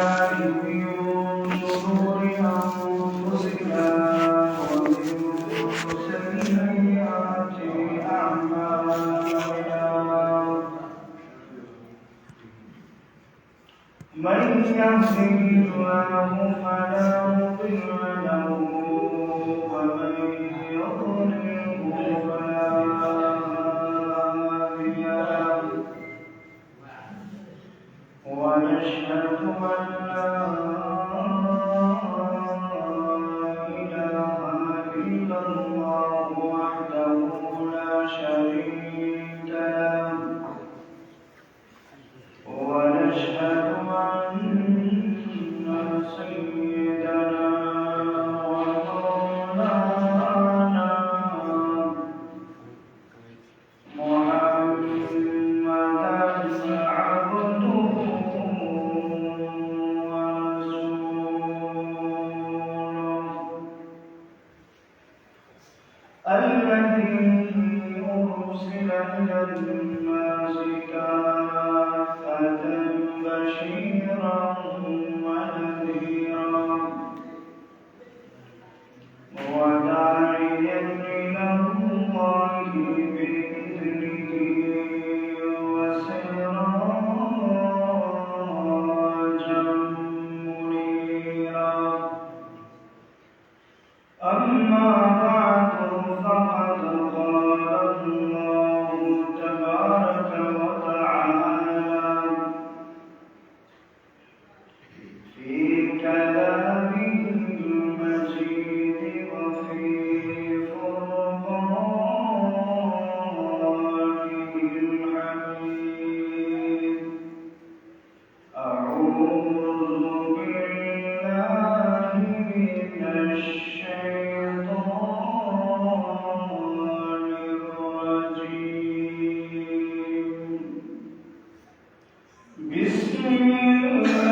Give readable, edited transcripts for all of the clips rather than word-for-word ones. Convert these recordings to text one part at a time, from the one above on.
من شرور أنفسنا ومن سيئات أعمالنا من يهده الله فلا مضل له ومن يضلله فلا هادي له ونشهد أن لا إله إلا الله وحده لا شريك له ونشهد أن سيدنا ومولانا محمدا عبده الذي أرسل إلى الناس كافة بشيرا ونذيرا وداعيا إلى الله بإذنه وسراجا منيرا أما بعد فقد قال الله تبارك وتعالى في كلامه المجيد وفي فرقانه الحميد أعوذ بالله من الشيطان الرجيم بسم الله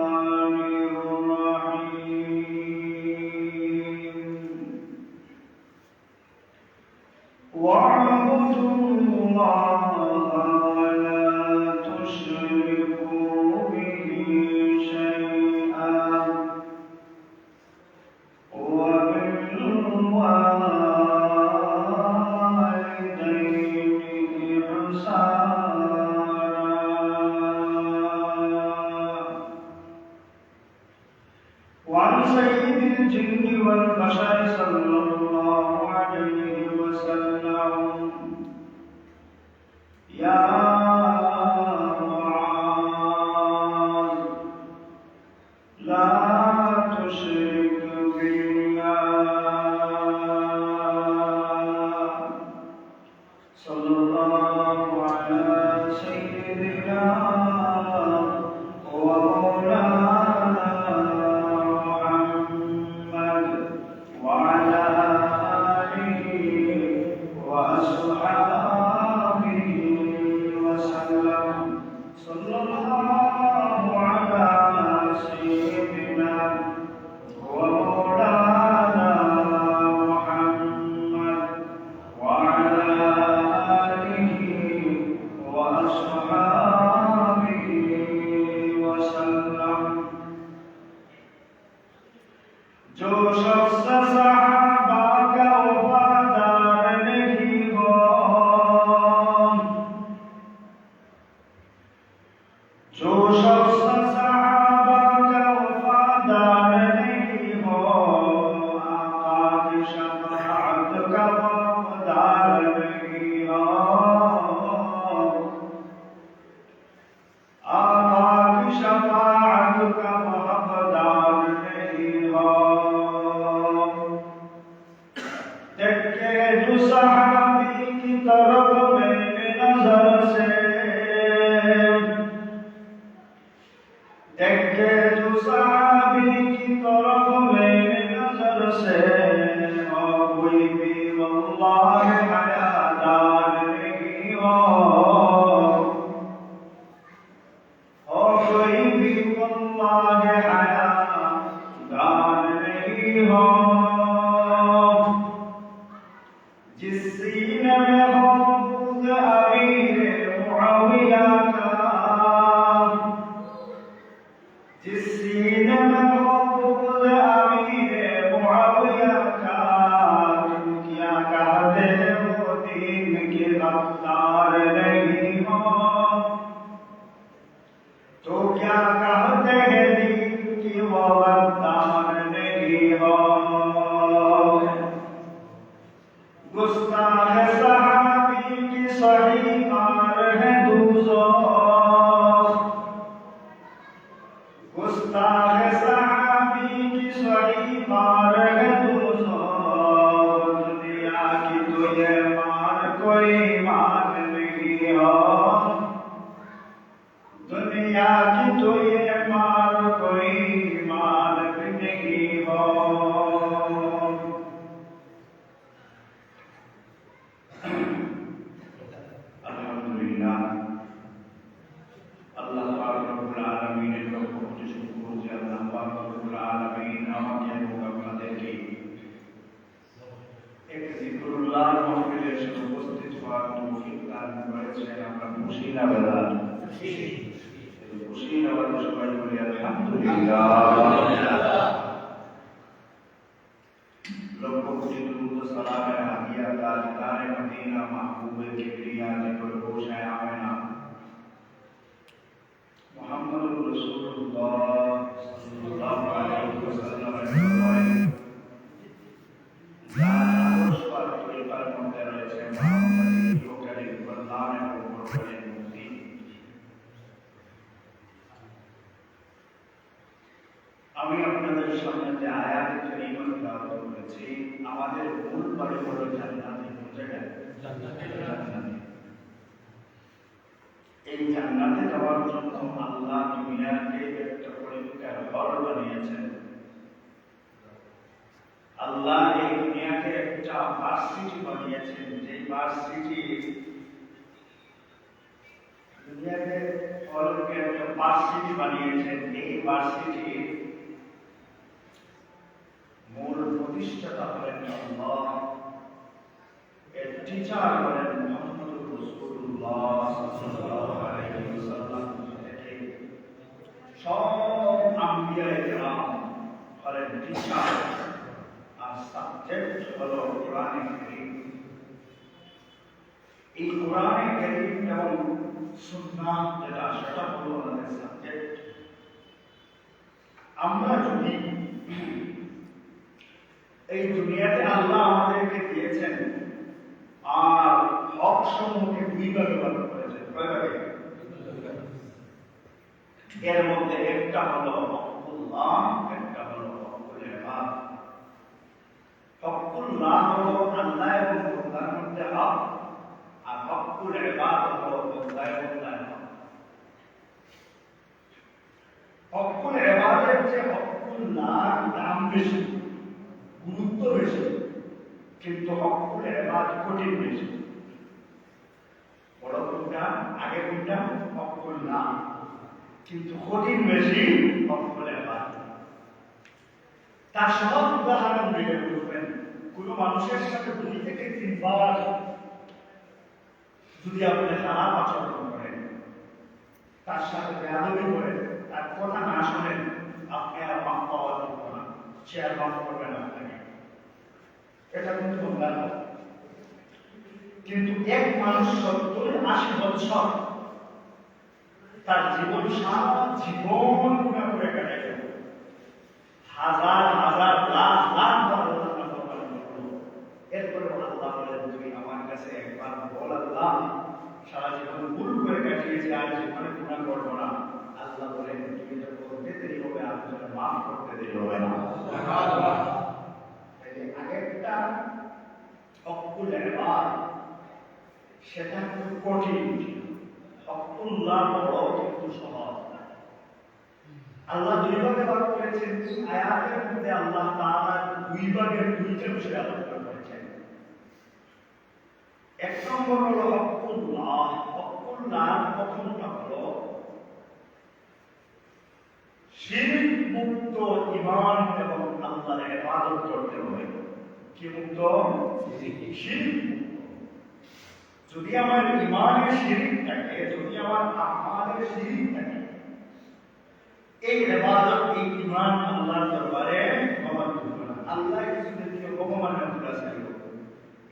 الرحمن الرحيم واعبدوا الله ولا تشركوا به شيئا وبالوالدين إحسانا وعن سيد الجن والبشر صلى الله عليه وسلم يا معاذ لا تشرك بالله صلى الله على سيدنا ومولانا محمد وعلى آله وأصحابه وسلم صلى الله على سيدنا ومولانا محمد وعلى آله وأصحابه وسلم जो शख्स सहाबा का वफादार नहीं हो जो शख्स सहाबा का वफादार नहीं हो आका की शफाअत का वफादार नहीं हो आका की शफाअत का वफादार नहीं हो देखे जो सहाबी की तरफ मेरे नजर से देखे जो सहाबी की तरफ मेरे नजर से और कोई भी वल्लाह हयात गद्दार नहीं हो, तो क्या कहते हैं दीन की वो गद्दार नहीं हो। गुस्ताख सहाबी की सही कार है दूज़ोख, गुस्ताख सहाबी की सही कार है दूज़ोख। दुनिया की तो ये मार कोई मार नहीं हो, दुनिया की तो ये मार कोई मार नहीं हो। अल्हम्दुलिल्लाह, अल्लाह पाक रब्बुल आलमीনের লক্ষ কোটি শুকর যে আল্লাহ পাক রব্বুল আলামিন আমাকে এবং আপনাদেরকে এক জিকরুল্লাহ মাহফিলে উপস্থিত হওয়ার তৌফিক দান করেছেন। আমরা খুশি না বেজার? খুশি না বেজার? সবাই বলি আলহামদুলিল্লাহ। লক্ষ কোটি দুরূদ ও সালামের হাদিয়া তাজদারে মদিনা মাহবুবে কিবরিয়া জিকর গোশায় আমেনা মুহাম্মদুর রাসূলুল্লাহ সাল্লাল্লাহু আলাইহি ওয়াসাল্লামের দরবারে যার আদর্শ তরিকার মধ্যে রয়েছে মুহাম্মদী লোকের কল্যাণ এবং পরকালের মুক্তি। আমি আপনাদের সামনে যে আয়াত কারীমা তেলাওয়াত করেছি, আমাদের মূল বাড়ি হলো জান্নাতে। কোন জায়গায়? জান্নাতে। এই জান্নাতে যাওয়ার জন্য আল্লাহ দুনিয়াকে একটা পরীক্ষার হল বানিয়েছেন। আল্লাহ এই দুনিয়াকে একটা ভার্সিটি বানিয়েছেন, যে ভার্সিটি দুনিয়াকে হলকে একটা ভার্সিটি বানিয়েছেন। এই ভার্সিটি মূল প্রতিষ্ঠাতা হলেন আল্লাহ, এর টিচার হলেন মুহাম্মদুর রাসূলুল্লাহ সাল্লাল্লাহু আলাইহি ওয়াসাল্লাম। সব আম্বিয়ায়ে কেরাম হলেন টিচার, আর সাবজেক্ট হলো কোরআনে কারীম। এই কোরআনে কারীম এবং সুন্নাহ যেটা, সেটা হলো আমাদের সাবজেক্ট। আমরা যদি এই দুনিয়াতে আল্লাহ আমাদেরকে দিয়েছেন আর হক সমূহকে দুই ভাগে ভাগ করেছেন। কয়ভাবে? এর মধ্যে একটা হলো হকুল্লাহ, একটা হলো হকুল ইবাদ। হকুল্লাহ হলো আল্লাহ এবং বান্দার মধ্যে হক, আর হকুল ইবাদ হলো বান্দা এবং আল্লাহর হক। হকুল ইবাদের চেয়ে হকুল্লাহ দাম বেশি, গুরুত্ব বেশি, কিন্তু হকুল ইবাদ কঠিন বেশি। বড় কোনটা? আগে কোনটা? হকুল্লাহ, কিন্তু কঠিন বেশি হকুল ইবাদ। তার সব উদাহরণ দিলে বুঝবেন, কোন মানুষের সাথে 2 থেকে 3 বার যদি আপনি খারাপ আচরণ করেন, তার সাথে বেয়াদবি করেন, তার কথা না শোনেন, আপনি আর মাফ পাওয়া যাবে না, সে আর মাফ করবে না আপনাকে। এটা কিন্তু বাংলা। কিন্তু এক মানুষ 70-80 বছর তার জীবন, সারা জীবন গুনাহ করে কাটাই যাবে, হাজার হাজার লাখ লাখ বার এরপরে আল্লাহ বলেন, তুমি আমার কাছে একবার বল আল্লাহ, সারা জীবন ভুল করে কাটিয়েছি, আর জীবনে গুনাহ করবো না। আল্লাহ বলেন, তুমি যখন করতে দেরি হবে, আর তুমি মাফ করতে দেরি হবে না। আগেরটা হকুল ইবাদ, সেটা খুব কঠিন, হকুল্লাহ বড় কিন্তু সহজ। আল্লাহ 2 ভাগে ভাগ করেছেন। এই আয়াতের মধ্যে আল্লাহ তাআলা 2 ভাগের 2টা বিষয় আলোচনা করেছেন। এক নম্বর হলো হকুল্লাহ। হকুল্লাহ প্রথমটা হলো শিরক মুক্ত ঈমান এবং আল্লাহর ইবাদত করতে হবে। কি মুক্ত? শিরক মুক্ত। যদি আমার ঈমানে শিরক থাকে, যদি আমার আমালে শিরক থাকে, এই ইবাদত, এই ঈমান আল্লাহর দরবারে কবুল হবে না। আল্লাহ কিছুদেরকে ভগবানের কাছে চাইবে,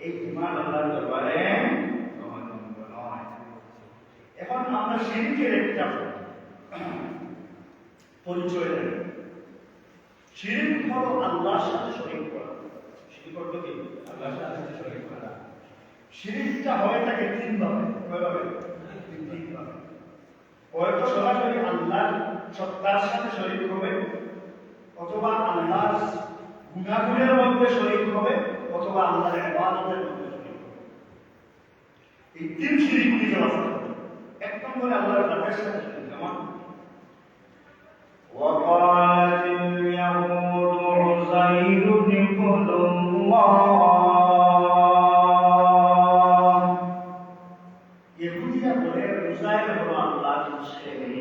এই ঈমান আল্লাহর দরবারে কবুল হবে না। শিরকের একটা পরিচয় দেন। শিরক হলো আল্লাহর সাথে শরীক করা। শিরক করতে কি আল্লাহর সাথে শরীক করা। শিরকটা হয় থাকে তিনভাবে। কয়ভাবে? তিনভাবে। হয়তো সরাসরি আল্লাহর সত্তার সাথে শরীক হবে, অথবা আল্লাহর গুণাগুণের মধ্যে শরীক হবে, অথবা আল্লাহর ইবাদতের মধ্যে শরীক হবে। এই তিন শিরক কি আছে? এক নম্বরে আল্লাহর জাতের সাথে শরীক। যেমন وقالت اليهود عزير ابن الله ইহুদিরা বলে উযাইর হলো আল্লাহর ছেলে।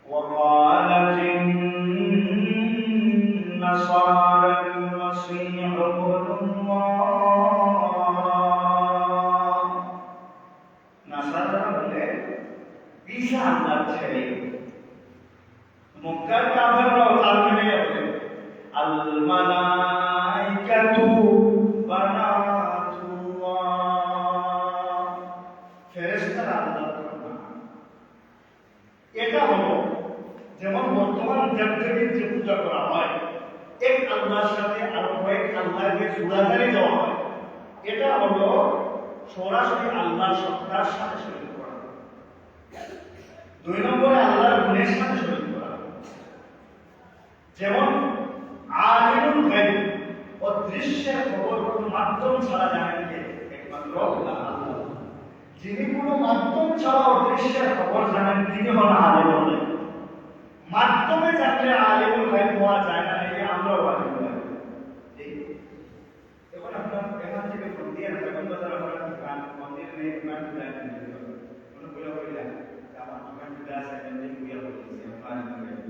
وقالت النصارى المسيح ابن الله নাসারা বলে ঈসা আল্লাহর ছেলে। মক্কার কাফেররা তারমানে বলে আল মালাইকাতু বানাতুল্লাহ, ফেরেশতারা আল্লাহর বান্দা। এটা হলো যেমন বর্তমান দেবদেবীর যে পূজা করা হয়, এক আল্লাহর সাথে আরো কয়েক আল্লাহকে জোড়াজারি দেওয়া হয়, এটা হলো সরাসরি আল্লাহর সত্তার সাথে শরীক করা। দুই নম্বরে আল্লাহর গুণের সাথে শরীক করা। যেমন আলিমুল গায়ব, অদৃশ্যের খবর কোনো মাধ্যম ছাড়া জানেন কে? একমাত্র আল্লাহ। যিনি কোনো মাধ্যম ছাড়া অদৃশ্যের খবর জানেন তিনি হলেন আলিমুল গায়ব। মাধ্যমে জানলে আলিমুল গায়ব হওয়া যায় না, এই আমরাও আলিমুল গায়ব। এখন আপনার এখান থেকে মন্দির এখন বাজার আপনার মন্দির নেই, ইমান বিদায় নেই, কোনো বলে বললেন আমার ইমান বিদায় আছে, মন্দির বুঝিয়া বলতেছে আলিমুল গায়ব।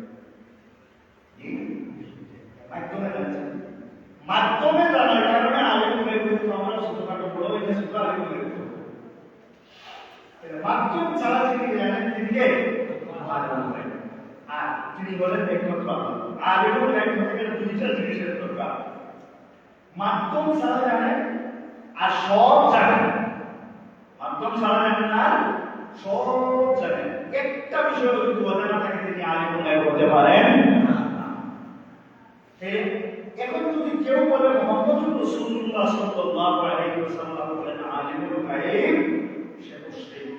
মাধ্যমে জানার কারণে আলিমুল গায়ব কিন্তু আমরা ছোটখাটো বড় হয়েছে শুধু আলিমুল গায়ব। মাধ্যম ছাড়া যিনি জানেন তিনি কে? আলিমুল গায়ব। আর তিনি বলেন একমাত্র আল্লাহ। আলিমুল গায়ব হতে গেলে দুইটা জিনিসের দরকার। মাধ্যম ছাড়া জানেন আর সব জানেন। মাধ্যম ছাড়া জানেন আর সব জানেন। একটা বিষয় যদি অজানা থাকে তিনি আলিমুল গায়ব হতে পারেন। এখন যদি কেউ বলে মুহাম্মদুর রাসূলুল্লাহ সাল্লাল্লাহু আলাইহি ওয়াসাল্লাম বলেন আলিমুল গায়ব, সে মুশরিক।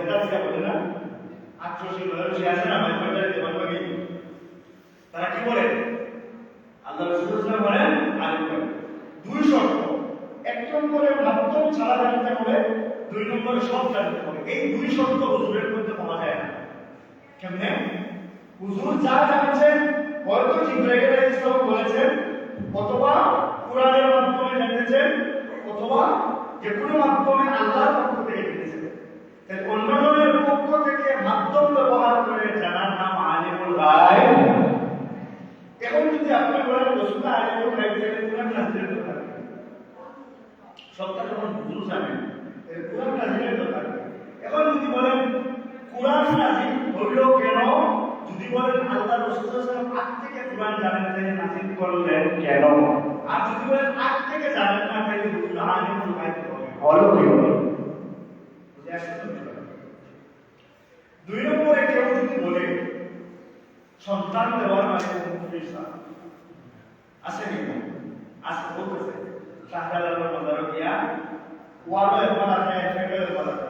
এটা কি বলে না? আত্মশীল হয়ে আছে না, বাইবেলের দেওয়াল ভাগে তারা কি বলে? আল্লাহ রাসূলুল্লাহ বলেন আলিমুল গায়ব। দুই শর্ত, এক নম্বরে মাধ্যম ছাড়া জানতে হবে, দুই নম্বরে সব জানতে হবে। এই দুই শর্ত হুজুরের মধ্যে পাওয়া যায় না। কেমনে? হুজুর যা জানছেন হয়তো জিবরাইল আলাইহিস সালাম বলেছেন, অথবা কোরআনের মাধ্যমে জেনেছেন, অথবা যে কোনো মাধ্যমে আল্লাহর পক্ষ থেকে জেনেছেন। তাই অন্যজনের পক্ষ থেকে মাধ্যম ব্যবহার করে জানার নাম আলিমুল গায়ব। এখন যদি আপনি বলেন রাসূল আলিমুল গায়ব থেকে কোরআন নাযিলের কথা, সবটা যখন হুজুর জানেন কোরআন নাযিলের কথা। এখন যদি বলেন কোরআন নাযিল হলো কেন, যদি বলেন আল্লাহ রাসূল সাল্লাল্লাহু আলাইহি ওয়াসাল্লাম আগ থেকে কোরআন জানেন তাহলে নাযিল করলেন কেন, আর যদি বলেন আগ থেকে জানেন না তাহলে হুজুর আলিমুল গায়ব হলো কি হলো? বুঝে আসছে? দুই নম্বরে কেউ যদি বলে সন্তান দেওয়ার মানে মুফলিসা আছে কি না? আছে, বলতেছে শাহজালাল বাজার গিয়া ওয়ালো একবার আছে, ফেটো একবার আছে,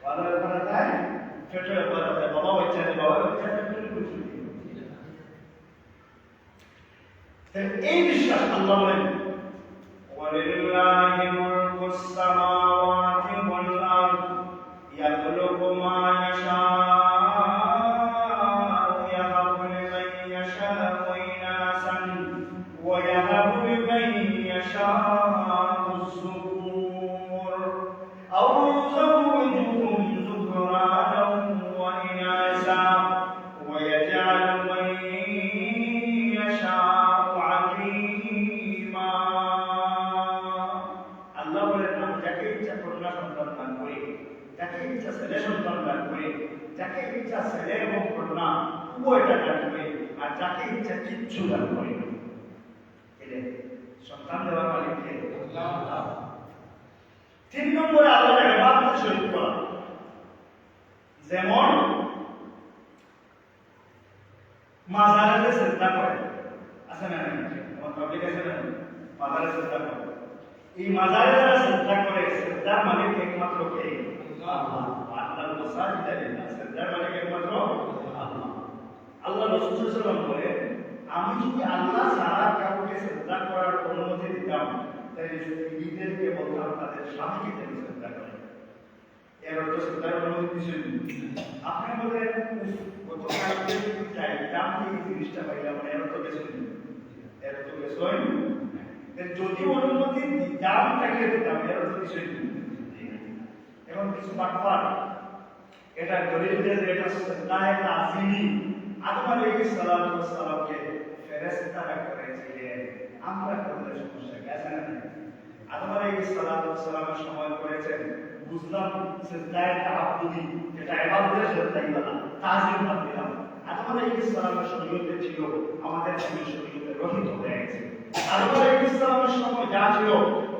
ওয়ালো একবার আছে, ফেটো একবার আছে, বাবা বাচ্চা নেই, বাবা বাচ্চা নেই, কিছু এই বিশ্বাস আল্লাহ বলেন ওয়ালিল্লাহি মুলকুস সামাওয়াতি ওয়াল আরদ ইয়াখলুকু মা ইয়াশা'উ ইয়াহাবু লিমান ইয়াশা'উ ইনাসান ওয়া ইয়াহাবু লিমান ইয়াশা'উ যুকুর আও ইউযাওwijuhum যুকরানান ওয়া ইনাসা ওয়া ইয়াজ'আলু মান ইয়াশা'উ আকীমা। আল্লাহ বলেন আমি যাকে ইচ্ছা কন্যা সন্তান দান করি, যাকে ইচ্ছা ছেলে সন্তান দান করি, যাকে ইচ্ছা ছেলে এবং কন্যা উভয়টা দান করি, আর যাকে ইচ্ছা কিচ্ছু দান করি। সন্তান দেওয়ার মালিক কে? আল্লাহ। তিন নম্বরে আল্লাহ শ্রদ্ধা করে। এই মাজারে যারা শ্রদ্ধা করে, শ্রদ্ধার মালিক একমাত্র কে? আল্লাহ। আল্লাহর মাসাজিদ লিল্লাহ, শ্রদ্ধার মালিক একমাত্র আল্লাহ। আল্লাহ রাসূল সাল্লাল্লাহু আলাইহি ওয়াসাল্লাম বলে, আমি যদি আল্লাহ ছাড়া কাউকে শ্রদ্ধা করার অনুমতি দিতাম তাহলে স্ত্রীদেরকে বলতাম তাদের স্বামীকে তিনি শ্রদ্ধা করেন। এর অর্থ শ্রদ্ধার অনুমতি দিচ্ছেন। আপনি বলেন গতকালকে চাইতাম এই জিনিসটা পাইলাম, এর অর্থ গেছেন, এর অর্থ গেছেন। যদি অনুমতি দিতাম তাকে দিতাম, এর অর্থ কিছুই এবং কিছু বাটপার এটা দলিল দিয়ে যে এটা শ্রদ্ধায় তাজিমি আদম আলাইহিস সালামকে ফেরেশতারা করেছিলেন, আমরা করলে সমস্যা গেছে না? আদম আলাইহিস সালামের সময় করেছেন, বুঝলাম শ্রদ্ধায় তাআব্বুদি, যেটা ইবাদতের শ্রদ্ধাই বলা, তাজিম বাদ দিলাম। আদম আলাইহিস সালামের শরীয়তে ছিল, আমাদের শরীয়তে রহিত হয়ে গেছে। আদম আলাইহিস সালামের সময় যা ছিল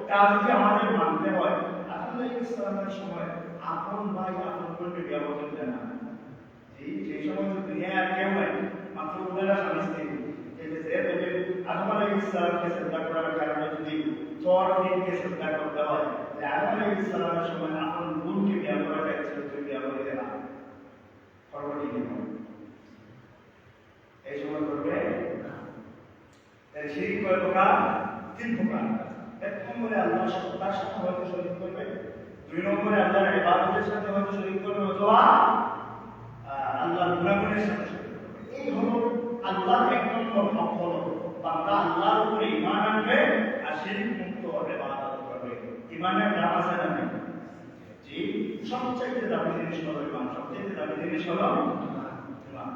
তা যদি আমাদের মানতে হয়, আদম আলাইহিস সালামের সময় আপন ভাই আপন বোনকে বিয়ে করতে দেন না। সেই সময় তো দুনিয়ায় আর কেউ নাই, মাত্র ওনারা স্বামী স্ত্রী। আদম আলাইহিস সালামকে শ্রদ্ধা করার কারণে যদি চর দিনকে শ্রদ্ধা করতে হয়, আদম আলাইহিস সালামের সময় আপন বোনকে বিয়ে করা যাচ্ছিল, তুই বিয়ে করে দেনা পরবর্তী এই সময় করবে তাই শিরিক কয় প্রকার? 3 প্রকার। 1 নম্বরে আল্লাহর সত্তার সাথে হয়তো শরীক করবে, 2 নম্বরে আল্লাহর ইবাদতের সাথে হয়তো শরীক করবে, অথবা আল্লাহর গুনাহের সাথে শরীক করবে। এই হলো আল্লাহর 1 নম্বর হক হলো বান্দা আল্লাহর উপরে ঈমান আনবে আর শিরিক মুক্ত হবে, ইবাদত করবে। ঈমানের দাম আছে না? জি, সবচেয়ে দামি জিনিস হলো ঈমান, সবচেয়ে দামি জিনিস হলো ঈমান।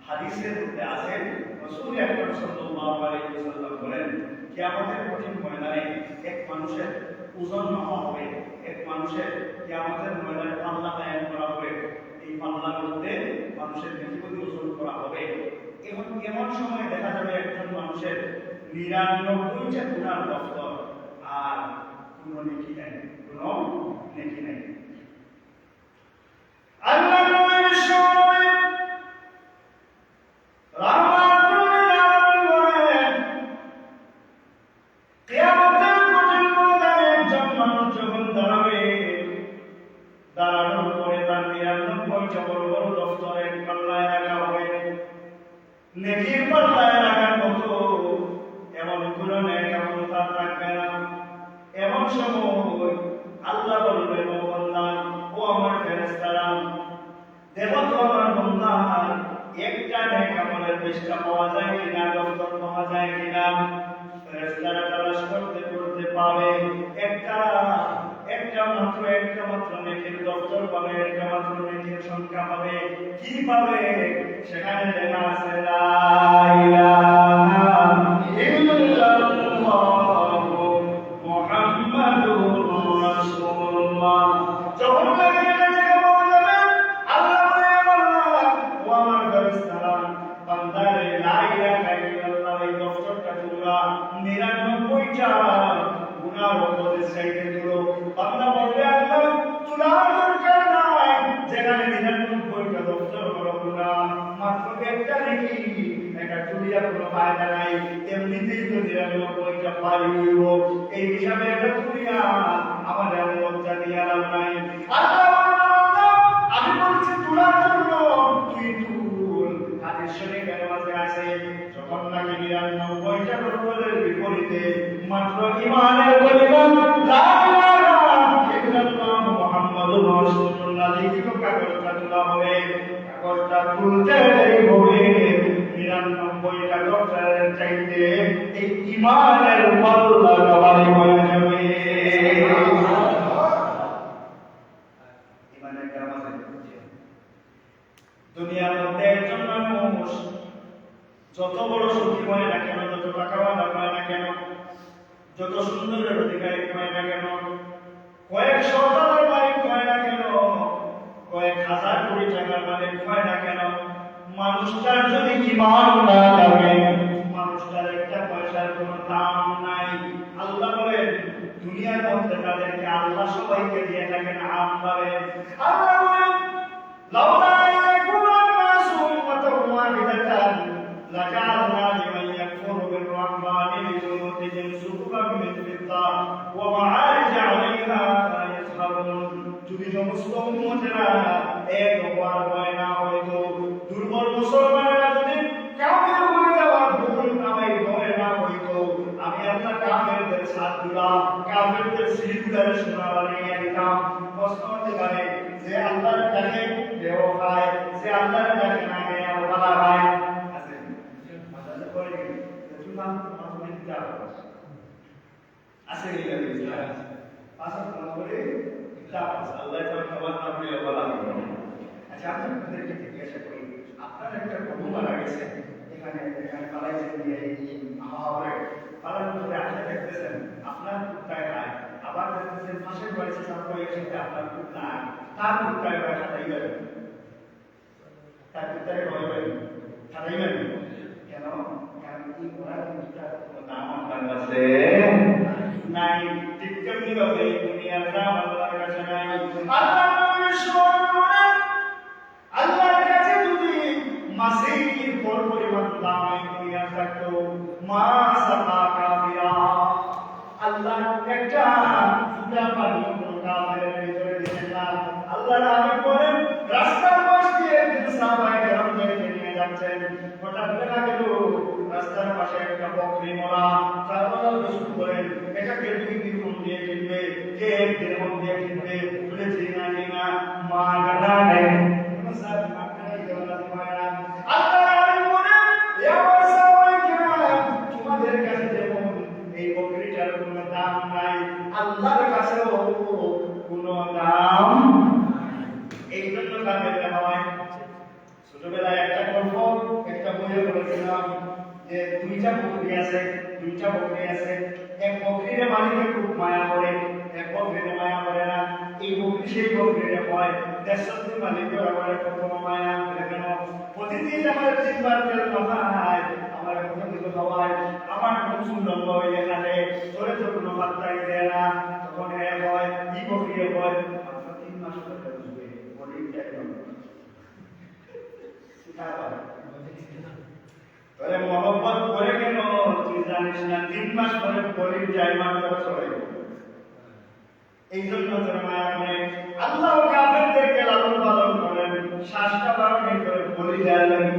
হাদিসের মধ্যে আছে রাসূল আকরাম সাল্লাল্লাহু আলাইহি ওয়াসাল্লাম বলেন, কিয়ামতের কঠিন ময়দানে এক মানুষের ওজন নেওয়া হবে, এক মানুষের কিয়ামতের ময়দানে পাল্লা কায়েম করা হবে। এই পাল্লার মধ্যে মানুষের নেকিগুলো ওজন করা হবে। এমন সময় দেখা যাবে একজন মানুষের 99টা গুনার দফতর আর কোনো নেকি নাই, কোনো নেকি নাই। আল্লাহ নবীর সময় কিয়ামতের কঠিন ময়দানে একজন মানুষ যখন দাঁড়াবে, দাঁড়ানোর পরে তার 99টা বড় বড় দফতর এক পাল্লায় রাখা হবে। নেকির পাল্লায় রাখার মতো এমন কোনো নেক আমল তার থাকবে না। এমন সময় আল্লাহ বলবেন, ও বান্দা, ও আমার ফেরেশতারা, দেখো তো আমার বান্দা একটা নেক আমলের পৃষ্ঠা পাওয়া যায় কিনা, দফতর পাওয়া যায় কিনা। ফেরেশতারা তালাশ করতে করতে পাবে একটা মাত্র নেকির দফতর পাবে, একটা মাত্র নেকির সংখ্যা পাবে। কি পাবে? সেখানে লেখা আছে লা ইলাহা ইল্লাল্লাহু মুহাম্মাদুর রাসূলুল্লাহ। যখন আল্লাহ বলে, ও আমার ফেরেশতারা, বান্দারে লা ইলাহা ইল্লাল্লাহ এই দফতরটা তোমরা 99টা গুনার উপরে সাইডে দিলো। বান্দা বলবে, আল্লাহ তোলার দরকার নাই, যেখানে 99টা দফতর হলো গুনাহ, মাত্র একটা নেকি, এটা তুলিয়া কোনো ফায়দা নাই। এমনিতেই তো 99টা পারি হইব, এই হিসাবে এটা তুলিয়া আমাদের লজ্জা দিয়ে লাভ নাই। আল্লাহ আমি বলছি তোলার জন্য তুই তুল। হাদিস শরীফের মধ্যে আছে, যখন নাকি 99টা দফতরের বিপরীতে মাত্র ঈমানের পরিমাণ লা ইলাহা ইল্লাল্লাহ মুহাম্মাদুর রাসূলুল্লাহ লিখিত কাগজটা তোলা হবে। কাগজটা তুলতে দেরি হবে, 99টা দফতরের চাইতে এই ঈমানের পাল্লাটা ভারী হয়ে যাবে। ঈমানের কাম আছে। দুনিয়ার মধ্যে একজন মানুষ যত বড় সুখী হয় না কেন, যত টাকাওয়ালা হয় না কেন, যত সুন্দরের অধিকারী হয় না কেন, কয়েক শতকের মালিক হয় না কেন, কয়েক হাজার কোটি টাকার মালিক হয় না কেন, মানুষটার যদি ঈমান না থাকে, মানুষটার একটা পয়সার কোনো দাম নাই। আল্লাহ বলেন, দুনিয়ার মধ্যে তাদেরকে আল্লাহ সবাইকে দিয়ে থাকেন আমভাবে। আল্লাহ বলেন, লাউলা ইয়াকুনান নাসু উম্মাতান ওয়াহিদাতান লাজাআলনা লিমান ইয়াকফুরু বির-রাহমানি লিবুয়ুতিহিম সুকুফাম মিন ওয়া মাআরিজ আলাইহা ইয়াসহাবুন। যদি সমস্ত উম্মতেরা এক হওয়ার ভয় না হইতো, দুর্বল মুসলমানেরা যদি কাফের হয়ে যাওয়ার ভুল নামাই ভয় না হইতো, আমি আল্লাহ কাফেরদের সাথ দিলাম, কাফেরদের সিজদারে সোনা বানিয়ে দিতাম। প্রশ্ন হতে পারে যে আল্লাহর ডাকে দেহ খায়, যে আল্লাহর ডাকে না গিয়ে আল্লাহ খায় আছে মাথাতে পড়ে গেছে তুই না আমাকে দিতে আছে কি না পাঁচ ওয়াক্ত করে দিতে আল্লাহ তাআলা খাবার না পেলে বলা হবে। আচ্ছা আপনাদেরকে জিজ্ঞাসা করি, আপনার একটা গরু মারা গেছে, এখানে পালাইছেন দিয়ে আহারে পালার পরে আপনি দেখতেছেন আপনার কুত্তায় নাই, আবার দেখতেছেন পাশের বাড়িতে সামনে এসে আপনার কুত্তা নাই, তার কুত্তায় বা খাটাইবেন, তার কুত্তায় ভয়বেন খাটাইবেন কেন? কারণ এই মরা কুত্তার কোনো নাম আপনার কাছে নাই। ঠিক তেমনি ভাবে দুনিয়ার নাম আল্লাহর কাছে নাই। আল্লাহ নবী শুনুন, আল্লাহর কাছে যদি মাসির পরিমাণ দাম দুনিয়া থাকতো মা সাকা কাফিরা, আল্লাহ একটা ফুটা পানি কোন কাফেরের ভিতরে দিবেন না। আল্লাহর হাবিব বলেন রাস্তার পাশ দিয়ে একজন সাহাবায়ে কেরামদেরকে নিয়ে যাচ্ছেন, হঠাৎ দেখা গেল রাস্তার পাশে একটা বকরি মরা। সাহাবারা শুরু করেন এটাকে দুই দিরহাম দিয়ে কিনবে, কে এক দিরহাম দিয়ে কিনবে, বলে জিনা জিনা মা গানা নেই সাহেব আপনারা দেওয়া হয় না। আল্লাহর হাবিব বলেন ইয়া সাহাবায়ে কেরাম, তোমাদের কাছে যেমন এই বকরিটার কোনো দাম নাই, আল্লাহর কাছেও কোনো দাম। এই জন্য তাদের দেওয়া হয়। ছোটবেলায় একটা গল্প একটা বইয়ে পড়েছিলাম যে দুইটা বকরি আছে, এক বকরির মালিকে খুব মায়া করে, এক বকরির মায়া করে না। এই বকরি সেই বকরির হয় দেশি মালিকের আমার কত মায়া করে কেন? প্রতিদিন আমার তিনবার তেল মাথায় আমার প্রতিদিন খাওয়ায়, আমার খুব লম্বা হয়ে গেছে, তোরে তো কোনো পাত্তাই দেয় না। তখন এ হয় এই বকরি হয় আপনার 3 মাস ধরে বুঝবে বডি টাইপ তাহলে মহব্বত করে কেন তুই জানিস না 3 মাস পরে বলি যাই মাত্র চলে। এই জন্য তোর মায়া করে আল্লাহ কাফেরদেরকে লালন পালন করেন, শ্বাসটা বাড়ানো করে বলি যায় লাগে,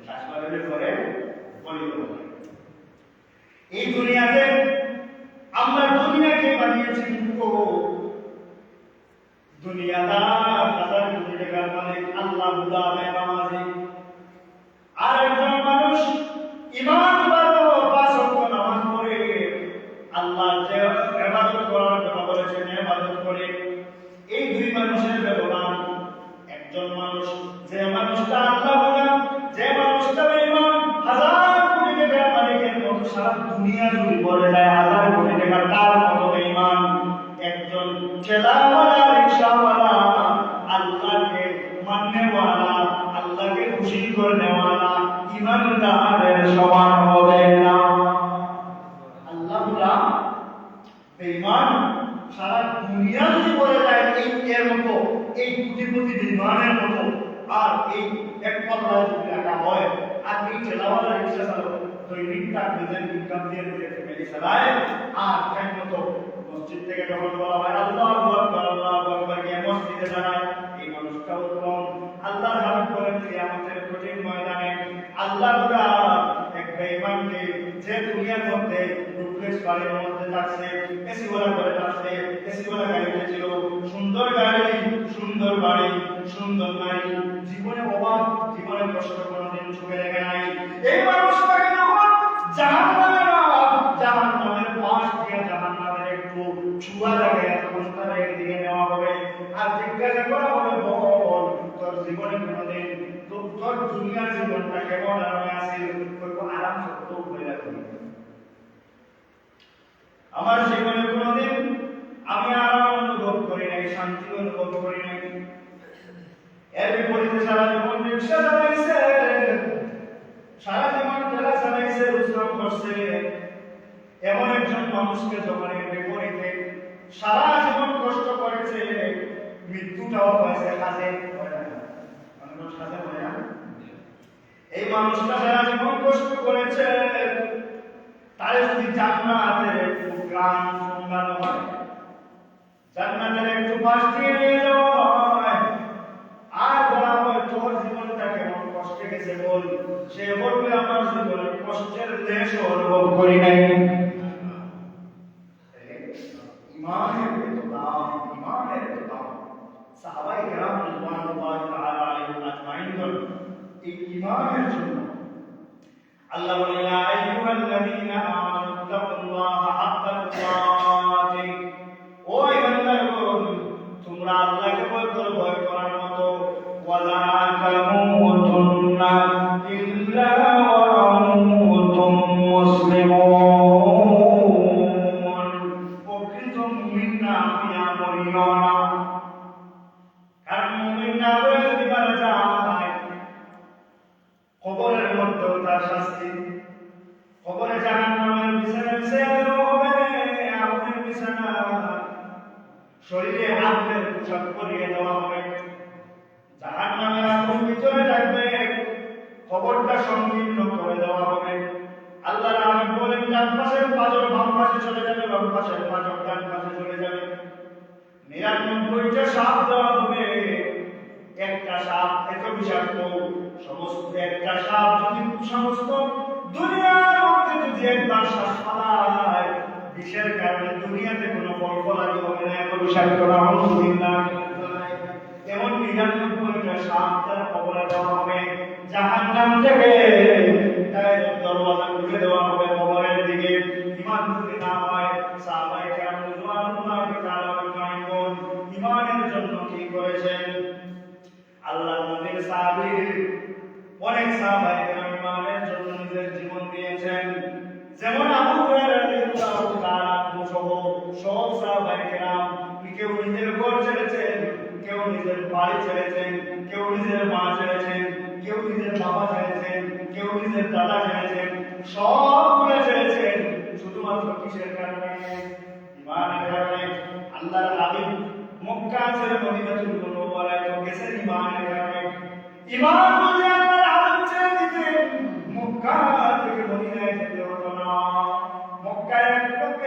শ্বাস বাড়ালে করে বলি। এই দুনিয়াতে আমরা দুনিয়াকে বানিয়েছি দুনিয়াদার, হাজার কোটি টাকার মালিক আল্লাহ বুঝাবে নামাজি। আর একজন মানুষ ঈমান বাড়ো 5 ওয়াক্ত নামাজ পড়ে, আল্লাহ যে ইবাদত করার কথা বলেছেন ইবাদত করে। এই দুই মানুষের ব্যবধান, একজন মানুষ যে মানুষটা আল্লাহ বুঝা, যে মানুষটা ঈমান হাজার কোটি টাকার মালিকের মতো সারা দুনিয়া জুড়ে বলে যায় হাজার কোটি টাকার তার মতো ঈমান। একজন ঠেলাওয়ালা রিকশাওয়ালা আল্লাহকে মাননেওয়ালা আল্লাহকে খুশি করনেওয়ালা ঈমানদারের সমান হবে না। আল্লাহ বুঝা বেঈমান সারা দুনিয়া জুড়ে বলে যায় এই এর মতো, এই কোটিপতি বেঈমানের মতো। আর এই এক পাল্লায় যদি রাখা হয় আর এই ঠেলাওয়ালা রিকশা চালক দৈনিক তার নিজের ইনকাম দিয়ে নিজের ফ্যামিলি চালায়, আর এক মতো মসজিদ থেকে যখন বলা হয় আল্লাহু আকবার আল্লাহু আকবার গিয়ে মসজিদে দাঁড়ায়, এই মানুষটাও কম। আল্লাহর হাবিব বলেন কিয়ামতের কঠিন ময়দানে আল্লাহ তাআলা এক বেঈমানকে যে দুনিয়ার মধ্যে ডুপ্লেক্স বাড়ির মধ্যে থাকছে, এসিওয়ালা ঘরে থাকছে, এসিওয়ালা গাড়িতে ছিল, সুন্দর গাড়ি, সুন্দর বাড়ি, সুন্দর নারী, জীবনে অভাব, জীবনে কষ্ট কোনোদিন চোখে দেখে নাই। এই মানুষটাকে যখন জাহান্নামের পাশ দিয়ে জাহান্নামের একটু ছুয়া লাগে অবস্থার একদিকে নেওয়া হবে আর জিজ্ঞাসা করা হবে বল তোর জীবনে কোনোদিন তোর দুনিয়ার জীবনটা কেমন আরামে আছে? আরাম সত্য হয়ে রাখি আমার জীবনে কোনোদিন আমি আরাম অনুভব করি নাই, শান্তি অনুভব করি নাই। এর বিপরীতে সারা জীবন রিক্সা চালাইছে, সারা জীবন ঠেলা চালাইছে, রুজগার করছে। এমন একজন মানুষকে যখন এর বিপরীতে সারা জীবন কষ্ট করেছে, মৃত্যুটাও পাইছে কাজে মানুষ কাজে হয় না। এই মানুষটা সারা জীবন কষ্ট করেছে, আরে যদি জান্নাতের একটু গ্রাম শোনানো হয়, জান্নাতের একটু পাশ দিয়ে নিয়ে যাওয়া হয়, আর বলা হয় তোর জীবনটা কেমন কষ্টে গেছে বল, সে বলবে আমার জীবনে কষ্টের লেশ অনুভব করি নাই। ইমানের এত দাম, ইমানের এত দাম। সাহাবায়ে কেরাম রাদিয়াল্লাহু তাআলা আলাইহিম আজমাইন এই ইমানের জন্য আল্লাহ বলেন ইয়া আইয়ুহাল্লাযীনা আমানু তাকুল্লাহা হাক্কা তুকাতিহি, ও ঈমানদারগণ তোমরা আল্লাহকে ভয় করার মতো ওয়ালা তামুতুন্না ইল্লা ওয়া আনতুম মুসলিমুন। প্রকৃত মুমিন না হইয়া মরিও না, কারণ মুমিন না হয়ে যদি মারা যায় কবরের মধ্যেও তার শাস্তি, কবরে জাহান্নামের বিছানায় বিছানো হবে, আগুনের বিছানা, শরীরে আগুনের পোশাক পরিয়ে দেওয়া হবে, জাহান্নামের আগুন ভিতরে থাকবে, কবরটা সংকীর্ণ করে দেওয়া হবে। আল্লাহ রাব্বুল বলেন ডান পাশের পাঁজর বাম পাশে চলে যাবে, বাম পাশের পাঁজর ডান পাশে চলে যাবে। 99টা সাপ দেওয়া হবে। একটা সাপ এত বিষাক্ত, সমস্ত একটা সাপ যদি সমস্ত দুনিয়ার মধ্যে যদি একবার শ্বাস পালায়, বিষের কারণে দুনিয়াতে কোনো ফলফলাদি হবে না, এত বিষাক্ত না আলহামদুলিল্লাহ। এমন 99টা সাপ তার কবরে দেওয়া হবে, জাহান্নাম থেকে তার দরওয়াজা খুলে দেওয়া হবে কবরের দিকে। ঈমান যদি না হয় সাহাবায়ে কেরাম রাদিয়াল্লাহু তাআলা আনহুম ঈমানের জন্য কি করেছেন? আল্লাহর নবীর সাহাবী অনেক সাহাবায়ে কেরাম ঈমানের জন্য নিজের জীবন দিয়েছেন। যেমন আবু হুরায়রা রাদিয়াল্লাহু তাআলা সহ সব সাহাবায়ে কেরাম কেউ নিজের ঘর ছেড়েছেন, কেউ নিজের বাড়ি ছেড়েছেন, কেউ নিজের মা ছেড়েছেন, কেউ নিজের বাবা ছেড়েছেন, কেউ নিজের দাদা ছেড়েছেন, সবগুলো ছেড়েছেন শুধুমাত্র কিসের কারণে? ঈমানের কারণে। আল্লাহর হাবিব মক্কা ছেড়ে মদিনাতুল মুনাওয়ারায় গেছেন ঈমানের কারণে। ঈমান যদি আল্লাহর হাবিব ছেড়ে দিতেন, মক্কা থেকে মদিনায় যেতে হতো না। মক্কায়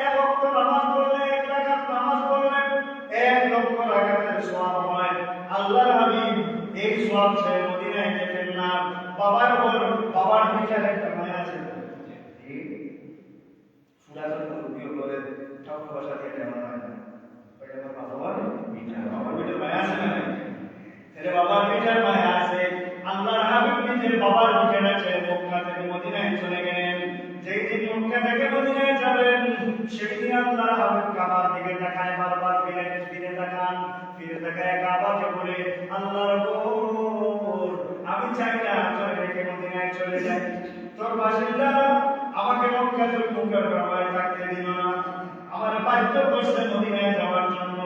এক ওয়াক্ত নামাজ পড়লে, এক রাকাত নামাজ পড়লে 1 লক্ষ রাকাতের সওয়াব হয়। আল্লাহর হাবিব এই সওয়াব ছেড়ে মদিনায় যেতেন না। বাবার পিঠার একটা মায়া আছে, ফুলাজল রুবিও করে ঠক ভাষা দিয়ে কেমন হয় না, ওইটা আমার বাবার পিঠা, বাবার পিঠার মায়া আছে না? তাহলে বাবার পিঠার মায়া আছে। আল্লাহর হাবিব নিজের বাবার পিঠাটা ছেড়ে মক্কা থেকে মদিনায় চলে গেলেন। যেই দিন মক্কা থেকে মদিনায় যাবেন, সেই দিন আল্লাহর হাবিব কাবার দিকে তাকায়, বারবার ফিরে তাকান, ফিরে তাকায় কাবাকে বলে আল্লাহর গোর আমি চাই না তোর রেখে মদিনায় চলে যাই, তোর বাসিন্দা আমাকে মক্কাতুল মুকাররমায় থাকতে দিল না, আমার বাধ্য করছে মদিনায় যাওয়ার জন্য,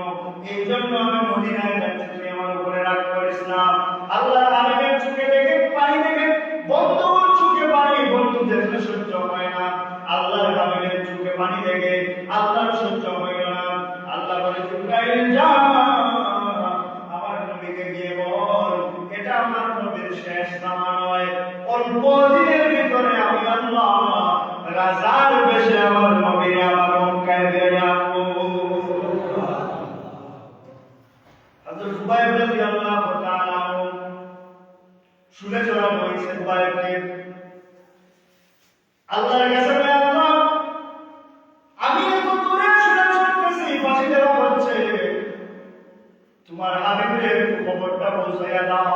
এই জন্য আমি মদিনায় যাচ্ছি, তুই আমার উপরে রাগ করিস না। আল্লাহর হাবিবের চোখে দেখে পানি দেখে বন্ধুর চোখে পানি, বন্ধু দেখলে সহ্য হয় না, আল্লাহর হাবিবের চোখে পানি দেখে আল্লাহর সহ্য হইল না। আল্লাহ বলে জিবরাইল যা আমার নবীকে গিয়ে বল এটা আমার নবীর শেষ নামা নয়, অল্প দিনের ভিতরে আমি আল্লাহ রাজার বেশে আমার নবীকে আমার মক্কায় ফিরে আনবো। হযরত জুবাইর রাদিয়াল্লাহু তাআলা শুনে চলা হয়েছে জুবাইরকে আল্লাহর কাছে বলে আল্লাহ আমি এত দূরে শুনে শুনতেছি ফাঁসি দেওয়া হচ্ছে, তোমার হাবিবের খবরটা পৌঁছাইয়া দাও।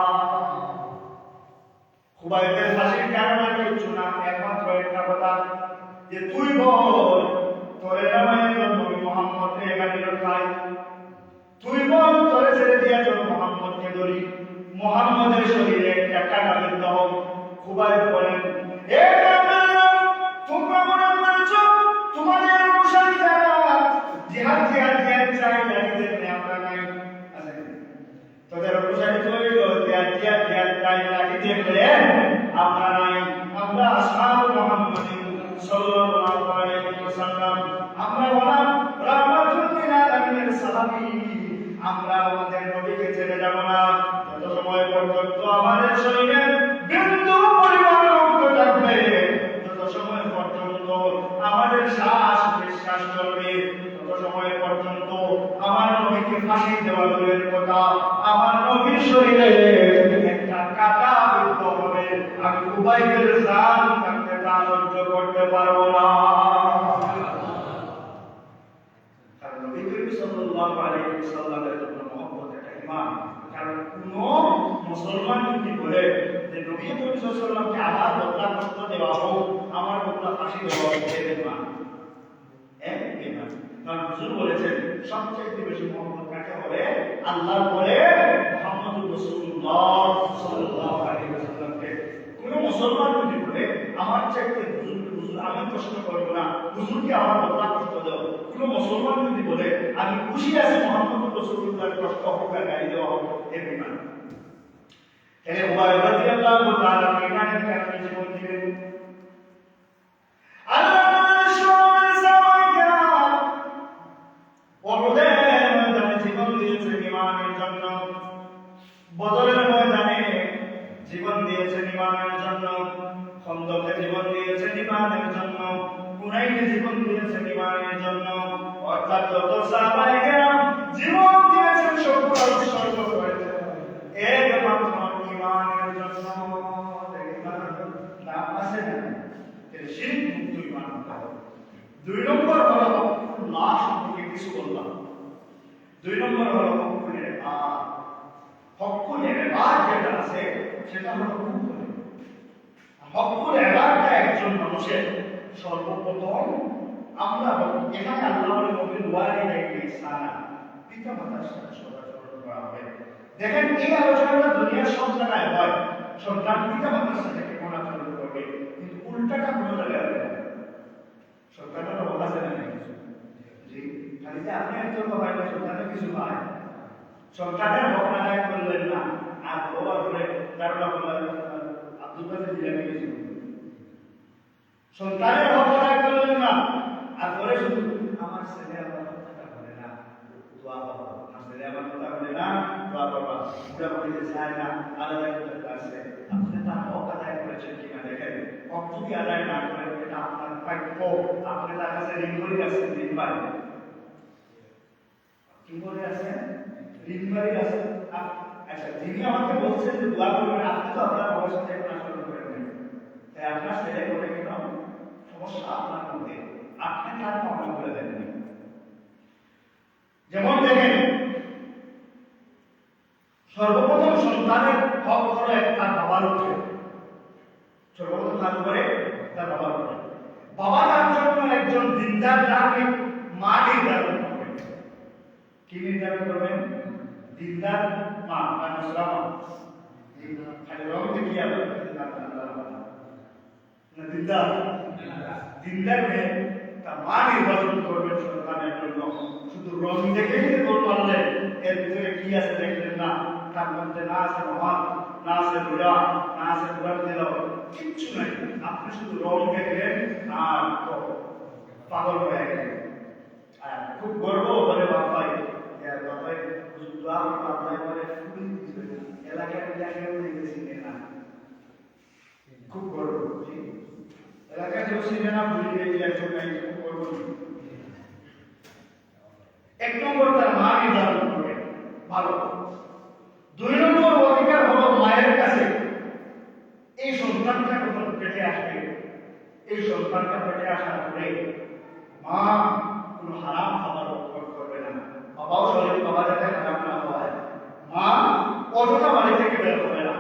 খুবাইবের ফাঁসির কারণ আর কিছু না, একমাত্র একটা কথা যে তুই বল তোরে নামায় নবী মুহাম্মদ রে এখানে রখাই, তুই বল তোরে ছেড়ে দিয়া চল মুহাম্মদকে ধরি, মুহাম্মদের শরীরে একটা কাটা বিদ্ধ হোক। খুবাইব বলেন এ কাফেররা তোমরা মনে করেছো তোমাদের অনুসারী যারা জিহাদ চাই জানিতে আমরা নাই, তোদের অনুসারী হইল জিহাদ চাই জানিতে আমরা নাই, আমরা আসহাব মুহাম্মদিন সাল্লাল্লাহু আলাইহি ওয়াসাল্লাম, আমরা ওনার রাহমাতুল লিল আলামিনের সাহাবী, আমরা আমাদের নবীকে ছেড়ে যাব না তত সময় পর্যন্ত আমাদের শরীরে বিন্দু পরিমাণ রক্ত থাকবে, তত সময় পর্যন্ত আমাদের শ্বাস নিঃশ্বাস চলবে, তত সময় পর্যন্ত আমার নবীকে ফাঁসি দেওয়া দূরের কথা, আমার নবীর শরীরে একটা কাটা বিদ্ধ হবে, আমি উবাইদের জান থাকতে তা সহ্য করতে পারবো না। কারণ নবী করিম সাল্লাল্লাহু আলাইহি ওয়াসাল্লামের জন্য মহব্বত একটা ঈমান। কারণ কোন মুসলমান যদি বলে যে নবী করিম সাল্লাল্লাহু আলাইহি ওয়াসাল্লামকে আমার বদলা কষ্ট দেওয়া হোক, আমার বদলা ফাঁসি দেওয়া হোক, এর ঈমান ঈমান। কারণ হুজুর বলেছেন সবচেয়ে বেশি মহব্বত কাকে হবে? আল্লাহর পরে মুহাম্মদুর রাসূলুল্লাহ সাল্লাল্লাহু আলাইহি ওয়াসাল্লামকে। কোন মুসলমান যদি বলে আমার চাইতে হুজুর আমি কষ্ট করব না, হুজুরকে আমার বদলা কষ্ট দাও, কোন মুসলমান যদি বলে আমি খুশি আছি মুহাম্মদুর রাসূলুল্লাহর কষ্ট হোক আর গালি দেওয়া হোক, এর ঈমান। তাহলে উবাই রাদিয়াল্লাহু তাআলা ঈমানের কারণে জীবন দিলেন। বদরের ময়দানে জীবন দিয়েছেন ঈমানের জন্য, খন্দকে জীবন দিয়েছেন ঈমানের জন্য, হুনাইনে জীবন দিয়েছেন ঈমানের জন্য। অর্থাৎ যত সাহাবায়ে কেরাম জীবন দিয়েছেন সবগুলো উৎসর্গ করেছেন একমাত্র ঈমানের জন্য। নাম আছে না? শিরক মুক্ত ঈমান হতে হবে। 2 নম্বর হলো আল্লাহ সম্পর্কে কিছু বললাম। 2 নম্বর হলো হকুল ইবাদ। হকুল ইবাদ যেটা আছে সেটা হলো হকুল ইবাদটা একজন মানুষের সর্বপ্রথম আমরা এখানে আল্লাহ বলে নবীর ওয়ালিদাইন ইহসানা, পিতামাতার সাথে সদাচরণ করা হবে। দেখেন এই আলোচনাটা দুনিয়ার সব জায়গায় হয়, সন্তান পিতামাতার সাথে কেমন আচরণ করবে, কিন্তু উল্টাটা কোনো জায়গায় হয় না। সন্তানের অভাব আছে না কিছু? জি, খালি যে আপনি একজন হয় না, সন্তানের কিছু পায়। সন্তানের হক আদায় করলেন না, আর বাবা বলে কারণ আব্দুল কাদের জিলানী কিছু সন্তানের হক আদায় করলেন না, আর পরে শুধু আমার ছেলে আমার কথা বলে না, দোয়া বাবা, আমার ছেলে আমার কথা বলে না, দোয়া বাবা, পুরা বলিতে চায় না, আলাদা করতে পারছে। আপনি তার হক আদায় করেছেন কিনা দেখেন। হক যদি আদায় না করেন এটা আপনার প্রাপ্য, আপনি তার কাছে ঋণ করে আছেন, ঋণ পাই কি করে আছেন, ঋণ বাড়ি আছেন। আচ্ছা, যিনি আমাকে বলছেন যে দোয়া করবেন, আপনি তো আপনার বাবার সাথে এখন আচরণ করেন, তাই আপনার ছেলে করে কেন সমস্যা আপনার মধ্যে, আপনি তার ক্ষমা করে দেন। যেমন দেখেন সর্বপ্রথম সন্তানের হক হলো তার বাবার উপরে, সর্বপ্রথম কাজ করে তার বাবার উপরে। বাবা তার জন্য একজন দিনদার নাগরিক, মা নির্ধারণ করবেন। কি নির্ধারণ করবেন? দিনদার মা, মুসলমান। খালি রং দেখিয়ে দিনদার দিনদার মেয়ে তার মা নির্বাচন করবেন সন্তানের জন্য। শুধু রং দেখেই গোল মারলেন, এর ভিতরে কি আছে দেখলেন না, তার মধ্যে না আছে মহান, না আছে দয়া, না আছে দিল, কিচ্ছু নাই। আপনি শুধু রং দেখলেন আর পাগল হয়ে গেলেন। আর খুব গর্ব করে বাবাই, বাবাই বাবাই বলে এলাকার কেউ দেখেছি না, খুব গর্ব। এলাকায় কেউ ছিলেন না, ভুলে গিয়ে একজন নাই, খুব গর্ব। 1 নম্বর তার মা নির্ধারণ করবে, ভালো। 2 নম্বর অধিকার হলো মায়ের কাছে এই সন্তানটা কখন পেটে আসবে, এই সন্তানটা পেটে আসার পরে মা কোনো হারাম খাবার ভক্ষণ করবে না। বাবাও শরীর বাবা যাতে হারাম না হয়, মা অযথা বাড়ি থেকে বের হবে না।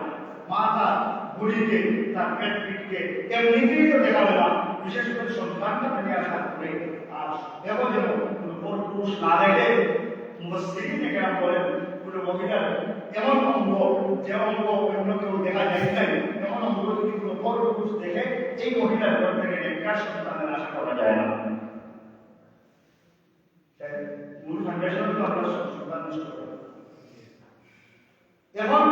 মা তার বুড়িকে, তার পেট পিঠকে এমনিতেই তো দেখাবে না, বিশেষ করে সন্তানটা পেটে আসার পরে। আর দেব কোনো পুরুষ না দেখে মুফাসসিরিন একরাম বলেন কোনো মহিলার এমন অঙ্গ যে অঙ্গ অন্য কেউ দেখা যায় না, এমন অঙ্গ যদি কোনো পুরুষ দেখে এই মহিলার ঘর থেকে নেককার সন্তানের আশা করা যায় না। মূল ফাউন্ডেশন তো আমরা সন্তান নষ্ট করি। এখন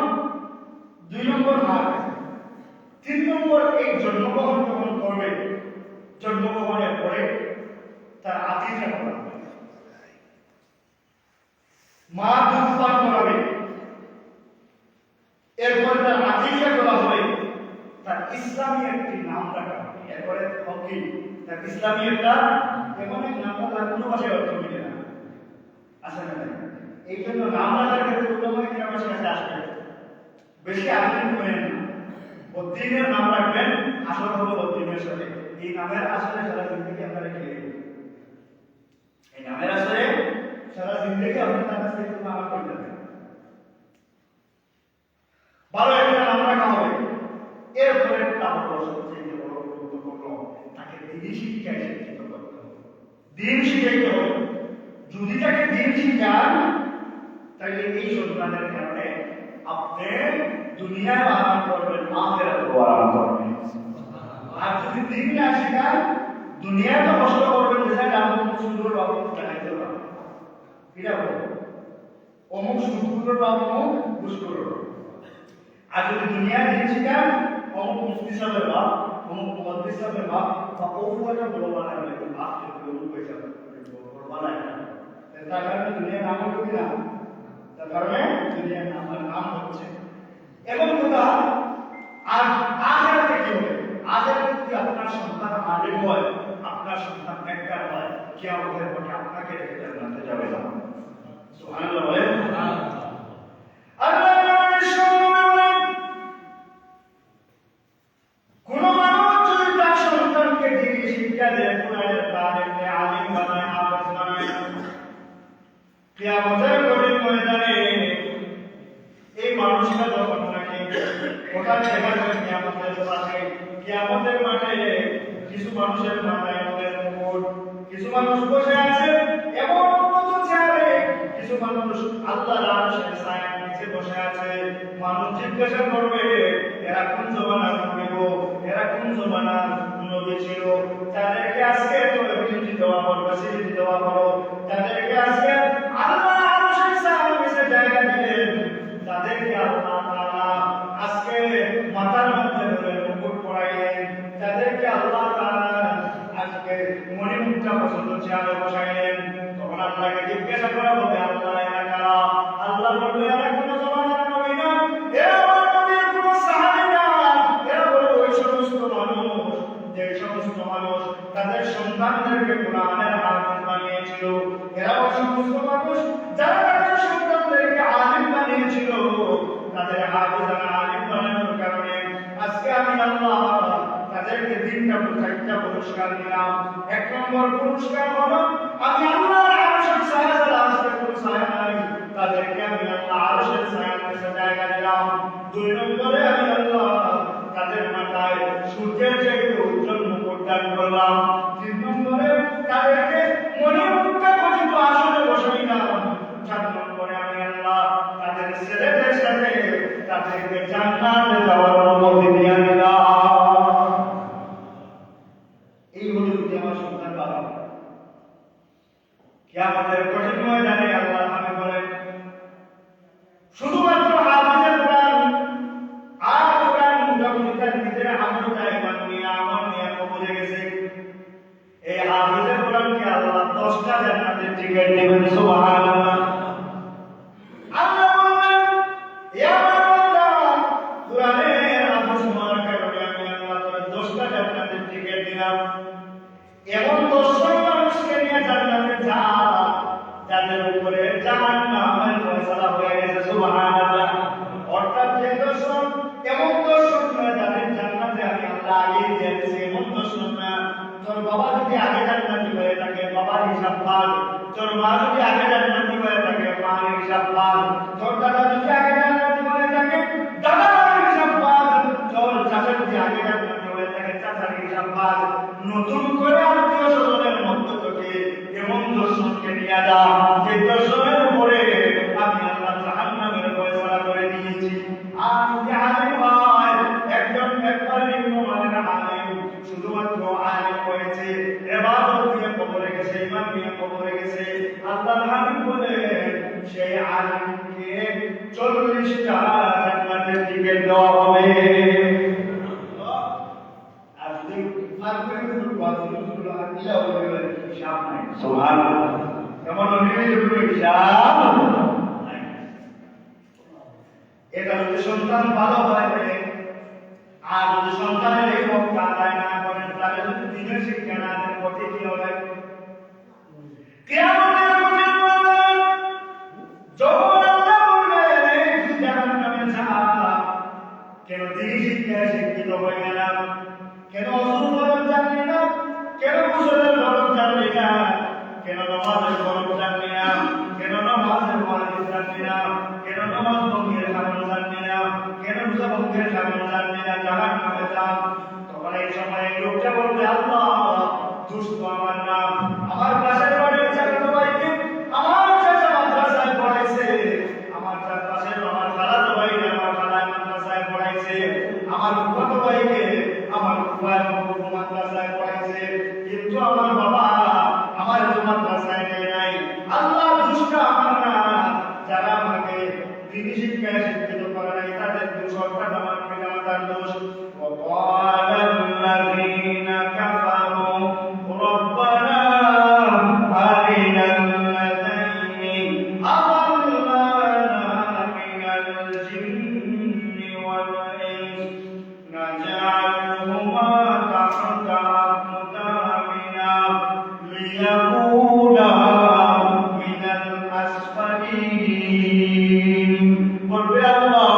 2 নম্বর ভাগ। 3 নম্বর এই জন্মগ্রহণ যখন করবে, জন্মগ্রহণের পরে তার আতিথ্য করা হবে, মা দুধ পান করাবে, এরপরে তার আতিথ্য করা হবে, তার ইসলামী একটি নাম রাখা হবে, এরপরে হকি তার ইসলাম একটা এমন এক নামটা তার কোনো ভাষায় অর্থ মিলে না, আছে না? এই জন্য নাম রাখার ক্ষেত্রে উল্লেখ কিনা আমার কাছে আসবে বেশি আগ্রহী করেন না। বদ্রীনের নাম রাখবেন, আসল হলো বদ্রীনের সাথে। এই নামের আসলে সারা জিন্দগি আপনারা খেয়ে এই নামের আসলে সারা জিন্দগি আপনি তার কাছ থেকে নাম করে যাবেন। ভালো একটা নাম রাখা হবে। এরপরে একটা হলো সবচেয়ে বড় গুরুত্বপূর্ণ, তাকে দিন শিক্ষায় শিক্ষিত করতে হবে। দিন শিখাইতে হবে। যদি তাকে দিন শিখান তাহলে এই সন্তানের কারণে আপনি দুনিয়ায় আরাম করবেন, আখিরাতেও আরাম করবেন। আর যদি দিন না শিখান দুনিয়ায় তো কষ্ট করবেন, যেটা অমুক সুন্দর বাবু দেখাইতে পারবেন, এটা বলবো অমুক সুন্দর বাবু বুঝ করবো। আর যদি দুনিয়ায় দিন শিখান অমুক মুফতি সাহেবের বাপ, অমুক মুহাদ্দিস সাহেবের বাপ বা ওপরে বড় বানায় বাপ যদি অমুক পয়সা বড় বানায় না, তার কারণে দুনিয়ার নাম হলো কিনা, তার কারণে দুনিয়ার নাম হচ্ছে এমন কথা। আর আখিরাতে কি হবে? আখিরাতে যদি আপনার সন্তান আলেম হয়, আপনার সন্তান নেককার হয়, কিয়ামতের পরে আপনাকে রেখে জান্নাতে যাবে না। সুবহানাল্লাহ বলেন। আল্লাহ কোন মানুষ যদি তার সন্তানকে দিনের শিক্ষা দেয়, কোরআনের তালিমে আলিম বানায়, হাফেজ বানায়, কিয়ামতের কঠিন ময়দানে এই মানুষটা যখন নাকি ওখানে দেখা যাবে কিয়ামতের পাশে, কিয়ামতের মাঠে কিছু মানুষের মাথায় ওদের মুকুট, কিছু মানুষ বসে আছে এমন কত চেয়ারে, কিছু মানুষ আল্লাহর আরশের ছায়ার নিচে বসে আছে। মানুষ জিজ্ঞাসা করবে এরা কোন জমানার নবী গো, এরা কোন জমানার নবী ছিল, তাদেরকে আজকে এত বিরতি দেওয়া হলো, ফ্যাসিলিটি দেওয়া হলো, তাদেরকে আজকে আল্লাহর আরশের ছায়ার নিচে জায়গা দিলেন, তাদেরকে আল্লাহ তাআলা আজকে মাথার মধ্যে ধরে মুকুট পরাইলেন, তাদেরকে আল্লাহ তাআলা আজকে মণিমুক্তা পছন্দ চেয়ারে বসাইলেন। তখন আল্লাহকে জিজ্ঞাসা করা হবে আল্লাহ এরা কারা? আল্লাহ বলবে এরা কোন জমানার নবী না, এরা আমার নবীর কোন সাহাবী না, এরা হলো ওই সমস্ত মানুষ যে সমস্ত মানুষ তাদের সন্তানদেরকে কোরআনের হাফেজ বানিয়েছিল, এরা ওই সমস্ত মানুষ যারা তাদের সন্তানদেরকে আলিম বানিয়েছিল, তাদের হাফেজানা আলিম বানানোর কারণে আজকে আমি আল্লাহ তাদেরকে চারটা পুরস্কার দিলাম। এক নম্বর পুরস্কার হলো আমি আল্লাহর আরশের ছায়ায় আসতে কোন ছায়া নাই, তাদেরকে আমি আল্লাহ আরশের ছায়ার নিচে জায়গা দিলাম। দুই নম্বরে আমি আল্লাহ তাদের মাথায় সূর্যের চাইতে উজ্জ্বল মুকুট দান করলাম। তিন নম্বরে তাদেরকে মণিমুক্তা খচিত আসনে বসাইলাম। চার নম্বরে আমি আল্লাহ তাদের ছেলেদের সাথে তাদেরকে জান্নাতে যাওয়ার অনুমতি দিয়ে দিলাম। এই হলো যদি আমার সন্তান বাবা কিয়ামতের কঠিন ময়দানে আল্লাহ আমি বলেন শুধুমাত্র হাফেজের কোরআন আর কোরআন যখন তার ভিতরে আমলটা ইমান নিয়ে আমল নিয়ে কবুলে গেছে, এই হাফেজের কোরআনকে আল্লাহ 10টা জান্নাতের টিকিট দেবেন। সুবহানাল্লাহ। আল্লাহ বলেন ইয়া বান্দা কোরআনের হাফেজ হওয়ার কারণে আমি আল্লাহ তোর 10টা জান্নাতের টিকিট দিলাম। এমন 10জন মানুষকে নিয়ে জান্নাতে যা যাদের উপরে জাহান্নামের ফয়সালা হয়ে গেছে। সুবহানাল্লাহ। অর্থাৎ যে 10জন এমন 10জন না যাদের জান্নাতে আমি আল্লাহ আগেই দিয়েছি, এমন 10জন না। তোর বাবা যদি আগে জান্নাতি হয়ে থাকে বাবার হিসাব ভাগ, তোর মা যদি আগে জান্নাতি হয়ে থাকে মার হিসাব ভাগ, তোর দাদা যদি আগে জান্নাতি হয়ে থাকে দাদার হিসাব ভাগ, তোর চাচা যদি আগে জান্নাতি হয়ে থাকে চাচার হিসাব ভাগ। নতুন করে আত্মীয় স্বজনের মধ্য থেকে এমন 10জনকে নিয়ে যা যে 10জনের উপরে আমি আল্লাহ জাহান্নামের ফয়সালা করে দিয়েছি। আর যদি আলিম হয় একজন একবার নিম্নমানের আলিম, শুধুমাত্র আলিম হয়েছে, ইবাদত দিয়ে কবরে গেছে, ঈমান নিয়ে কবরে গেছে, আল্লাহর হাবিব বলেন সেই আলিমকে 40টা জান্নাতের টিকিট দেওয়া হবে। আর যদি ফারকের উপর বাজুগুলো আকিলা হয়ে হিসাব নাই। সুবহানাল্লাহ। এমন অনেক হিসাব নাই। এটা যদি সন্তান ভালো হয় আর যদি সন্তানের এই পথটা আদায় না করেন, তাহলে যদি দিনের শিক্ষা না দেন, পথে কি জাহান্নামে যান, তখন এই সময় লোকটা বলবে, আল্লাহ দুষ্ট আমার নাম, আমার পাশের বাড়ির চাচাতো ভাইকে আমার চাচা মাদ্রাসায় পড়াইছে, আমার পাশের আমার খালাতো ভাইকে আমার খালা মাদ্রাসায় পড়াইছে, আমার ফুফাতো ভাইকে আমার ফুফায় মাদ্রাসায় পড়াইছে, কিন্তু আমার বাবা আমার মাদ্রাসায় নেয় নাই। আল্লাহ দুষ্ট আমার না, যারা আমাকে দিনী শিক্ষায় শিক্ষিত করে নাই তাদের দোষ, অর্থাৎ আমার পিতামাতার দোষ। وقال الذين كفروا ربنا أرنا الذين أضلانا من الجن والإنس نجعلهما تحت أقدامنا ليكونا من الأسفلين. বলবে আল্লাহ,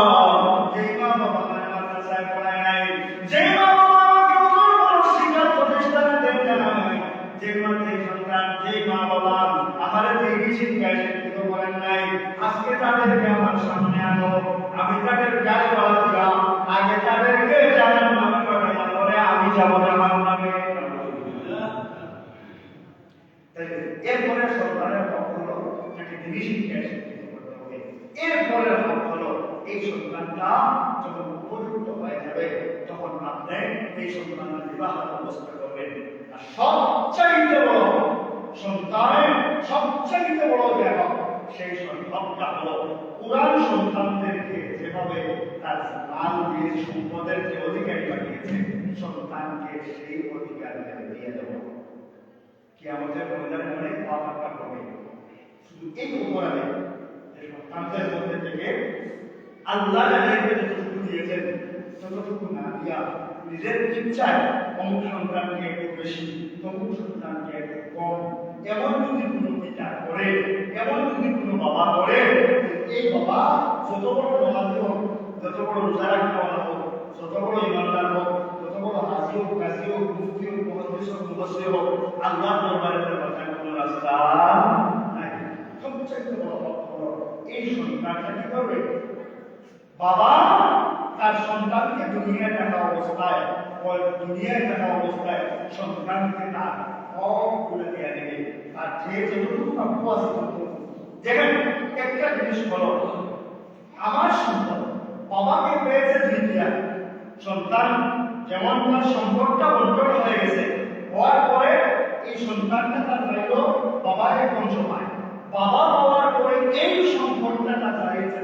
যেই মা বাবা আমার মাদ্রাসায় পড়ায় নাই, যেই মা বাবা আমাকে অন্য শিক্ষা প্রতিষ্ঠানে দেন নাই, যেই সন্তান যেই মা বাবা আমার দিনী শিক্ষায় শিক্ষিত করেন নাই, আজকে তাদেরকে আমার সামনে আনো, আমি তাদের গায়ে গলা দিলাম, আগে তাদেরকে জাহান্নামে পাঠাইয়া পরে আমি যাব জাহান্নামে। এরপরে সরকারের হক হলো তাকে দিনী শিক্ষায় শিক্ষিত করতে হবে। এরপরে হক হলো এই সন্তানটা যখন উপযুক্ত হয়ে যাবে তখন আপনি এই সন্তানের বিবাহ ব্যবস্থা করবেন। আর সবচাইতে বড় সন্তানের সবচাইতে বড় ব্যাপার সেই সন্তানটা হলো কোরআন সন্তানদেরকে যেভাবে তার মাল দিয়ে সম্পদের যে অধিকারী বানিয়েছে, সন্তানকে সেই অধিকার দিয়ে দেব। কি আমাদের মহিলার অনেক পাওয়া হবে শুধু এই অপরাধে যে সন্তানদের মধ্যে থেকে আল্লাহ যাদেরকে যতটুকু দিয়েছেন ততটুকু না দিয়া নিজের ইচ্ছায় অমুক সন্তানকে একটু বেশি, তমুক সন্তানকে একটু কম, এমন যদি কোনো পিতা করে, এমন যদি কোনো বাবা করে, এই বাবা যত বড় নামাজি হোক, যত বড় রোজা রাখতে হোক, যত বড় ইমানদার হোক, যত বড় হাসি হোক, কাশি হোক, মুক্তি হোক, মহাদিস হোক, মুবাসসির হোক, আল্লাহ দরবারে কথা কোনো রাস্তা নাই। সবচেয়ে বড় হলো এই সন্তানটা কি করবে? বাবা তার সন্তানকে দুনিয়ায় থাকা অবস্থায় সন্তানকে তার হক খুলে দিয়ে দেবে। তার যে যেটুকু প্রাপ্য আছে, যেখানে একটা জিনিস হলো আমার সন্তান বাবাকে পেয়েছে দ্বিতীয় সন্তান, যেমন তার সম্পদটা বন্টন হয়ে গেছে, হওয়ার পরে এই সন্তানটা তার চাইল বাবা এক অংশ পায়, বাবা পাওয়ার পরে এই সম্পদটা তার চাইছে।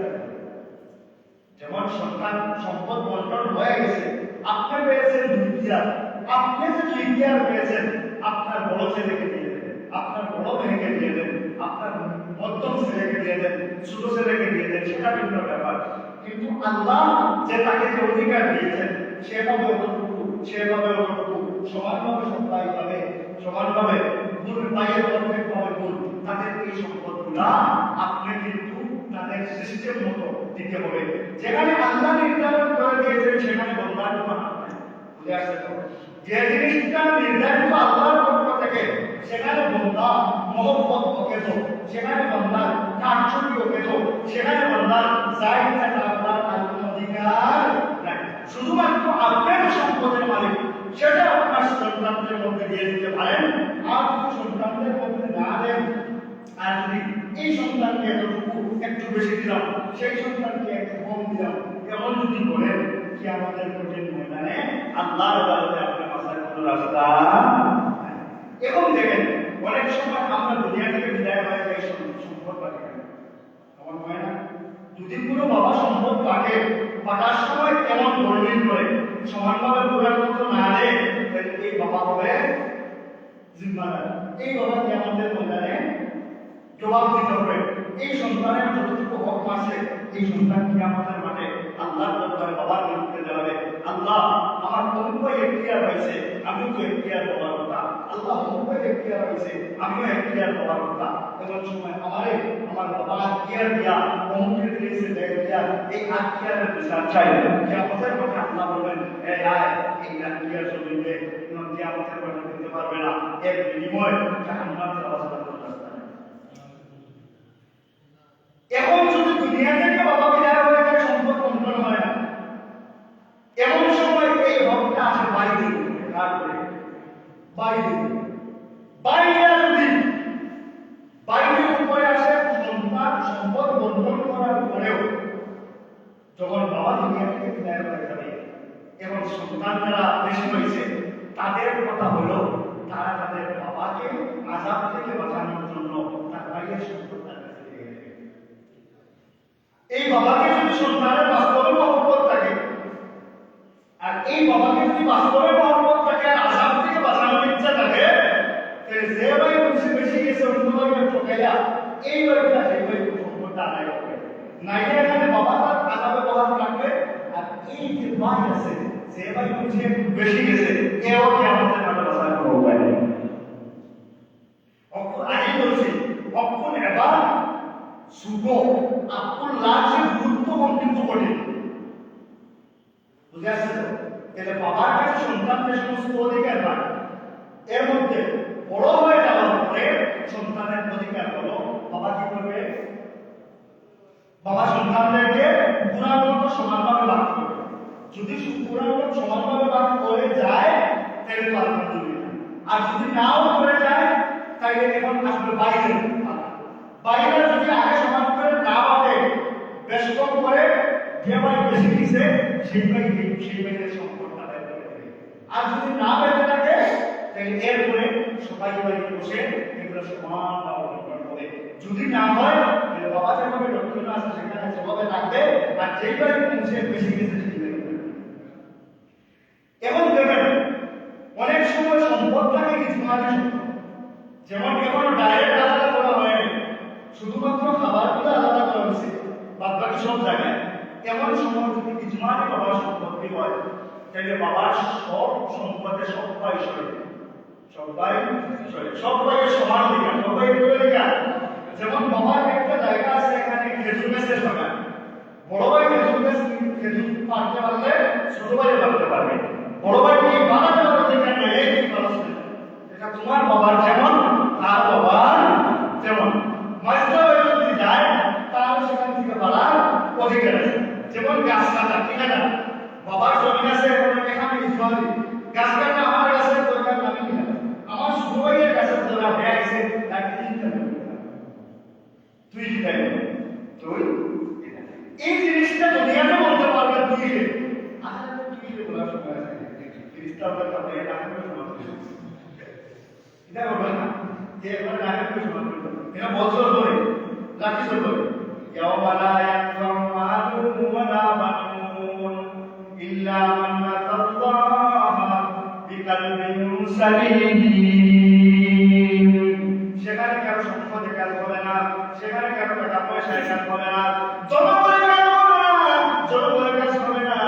যেমন সন্তান সম্পদ বন্টন হয়ে গেছে, আপনি পেয়েছেন দ্বিতীয়, আপনি যে তৃতীয় পেয়েছেন আপনার বড় ছেলেকে দিয়ে দেন, আপনার বড় মেয়েকে দিয়ে দেন, আপনার মধ্যম ছেলেকে দিয়ে দেন, ছোট ছেলেকে দিয়ে দেন, সেটা ভিন্ন ব্যাপার। কিন্তু আল্লাহ যে তাকে যে অধিকার দিয়েছেন সেভাবে অতটুকু সমানভাবে সবাই পাবে, সমানভাবে ভুল পাইয়ে প্রত্যেকভাবে ভুল তাদের এই সম্পদগুলা আপনি কিন্তু তাদের সিস্টেম মতো দিতে হবে। যেখানে আল্লাহ নির্ধারণ করে দিয়েছেন সেখানে বন্ধার কোনো হাত নাই। বুঝে আসছে তো? যে জিনিসটা নির্ধারিত আল্লাহর পক্ষ থেকে সেখানে বন্ধা মহব্বত ওকে তো, সেখানে বন্ধার কার্যটি ওকে তো, সেখানে বন্ধার চাইতে আল্লাহর আর কোনো অধিকার নাই। শুধুমাত্র আপনার সম্পদের মালিক সেটা আপনার সন্তানদের মধ্যে দিয়ে দিতে পারেন। আর যদি সন্তানদের মধ্যে না দেন, আর যদি এই সন্তানকে এতটুকু একটু বেশি দিলাম, সেই সন্তানকে একটু কম দিলাম, এমন যদি করেন কি আমাদের কঠিন ময়দানে আল্লাহর আদালতে আপনার মাথায় কোনো রাস্তা। এখন দেখেন অনেক সময় আমরা দুনিয়া থেকে বিদায় হয়ে যাই সম্পদ পাঠে, আমার হয় না? যদি কোনো বাবা সম্পদ পাঠার সময় কেমন দলিল করে সমানভাবে পুরার মতো না দেয়, এই বাবা হবে জিম্মাদার। এই বাবাকে আমাদের ময়দানে জবাব দিতে হবে। এই সন্তানের যতটুকু হক আছে এই সন্তানকে আমাদের মাঠে আল্লাহর দরবারে বাবার বিরুদ্ধে দাঁড়াবে। আল্লাহ আমার অনুভব এখতিয়ার হয়েছে, আমিও তো এখতিয়ার হওয়ার কথা, আল্লাহ অনুভব এখতিয়ার হয়েছে, আমিও এখতিয়ার হওয়ার কথা। এমন সময় আমার বাবা এখতিয়ার দিয়া অমুকের দিয়েছে এখতিয়ার, এই এখতিয়ারের বিচার চাই। কিয়ামতের মাঠে আল্লাহ বলবেন, এই আয় এই এখতিয়ার জমিতে কিয়ামতের মাঠে দিতে পারবে না, এর বিনিময়ে জাহান্নামে যাওয়া ছাড়া কোনো রাস্তা নেই। এখন যদি দুনিয়া থেকে বাবা বিদায় হয়ে যায় সম্পদ বন্টন হয় না, এমন গ্রহণ করার পরেও যখন বাবা দুনিয়া থেকে বিদায় হয়ে যাবে এবং সন্তানরা বেশি হয়েছে, তাদের কথা হলো তারা তাদের বাবাকে আযাব থেকে বাঁচানোর জন্য তার ভাইয়ের সম্পদের কাছে দিয়ে দেবে। এই বাবাকে যদি সন্তানের বাস্তবে মহব্বত থাকে, আর এই বাবাকে যদি বাস্তবে মহব্বত থাকে আর আযাব থেকে বাঁচানোর ইচ্ছা থাকে, তাহলে যে ভাই বেশি গেছে অন্য ভাইয়ের ঠকাইয়া এই ভাইটা সেই ভাই সম্পদটা আদায় করবে। নাইলে এখানে বাবা তার আযাবে বহাল রাখবে, আর এই যে ভাই আছে যে ভাই বেশি গেছে এও কি আমাদের মাঝে বাঁচার কোনো উপায় নেই। আগে বলছি অকুল এবার শুভ আকুল লাগছে গুরুত্বপূর্ণ কিন্তু কঠিন, বুঝে আসছে তো? তাহলে বাবার কাছে সন্তানদের সমস্ত অধিকার পায়, এর মধ্যে বড় হয়ে যাওয়ার পরে সন্তানের অধিকার হলো বাবা কি করবে, বাবা সন্তানদেরকে গুণাগত সমানভাবে ভাগ করবে। যদি গুণাগত সমানভাবে ভাগ করে যায় তাহলে তো আলহামদুলিল্লাহ, আর যদি নাও করে যায় তাহলে এখন আসবে বাইরে। বাইরে যদি আগে সমান করে না পাবে, বেশ কম করে যে ভাই বেশি দিছে সেই ভাইয়ের সম্পর্কটা আদায় করে দেবে। আর যদি না পেতে থাকে তাহলে এরপরে সবাই বাড়িতে বসে এগুলো সমানভাবে বন্টন হবে। যদি না হয় তাহলে বাবা যেভাবে লক্ষণ আছে সেখানে সেভাবে থাকবে, আর যেই বাড়ি পৌঁছে বেশি গেছে সেই বাড়ি। এবং দেখবেন অনেক সময় সম্পদটাকে কিছু মানে যেমন এখন ডাইরেক্ট আলাদা করা হয়নি, শুধুমাত্র খাবারগুলো আলাদা করা হয়েছে, বাদ বাকি সব জায়গায়। এমন সময় যদি কিছু মানে বাবার সম্পত্তি হয় তাহলে বাবার সব সম্পদের সবাই সরে, সবাই সমান অধিকার, সবাই অধিকার। যেমন বাবার একটা জায়গা আছে এখানে খেজুর গাছের বাগান, বড় ভাই খেজুর পারতে পারলে ছোট ভাই পারতে পারবে, বড় ভাই কি বানাতে পারবে কেন এই এটা তোমার বাবার যেমন তার বাবার যেমন। মাঝে যদি যায় তাহলে সেখান থেকে বাড়ার অধিকার আছে। যেমন গাছ কাটা, ঠিক আছে, বাবার জমি আছে এখানে ইসমাইল গাছ কাটা আমার গাছের দরকার আমি কি আমার ছোট ভাইয়ের গাছের দরকার হয়ে গেছে, তাকে চিন্তা করবে তুই কি তাই তুই এই জিনিসটা দুনিয়াতে বলতে পারবে তুই আসলে তুই বলার সময় আছে ফিরিস্তা বলে তাহলে এটা আমি সমাজ এটা বলবে না যে এবার আগে তো সমাজ করবে এটা বছর ধরে লাখি ধরে ইয়াওমা লা ইয়ানফাউ মালুন ওয়ালা বানুন ইল্লা মান আতাল্লাহা বিকলবিন সালিম। সেখানে কারো সম্পদে কাজ হবে না, সেখানে কারো টাকা পয়সায় কাজ হবে না, জনগণের কাজ হবে না, জনগণের কাজ হবে না,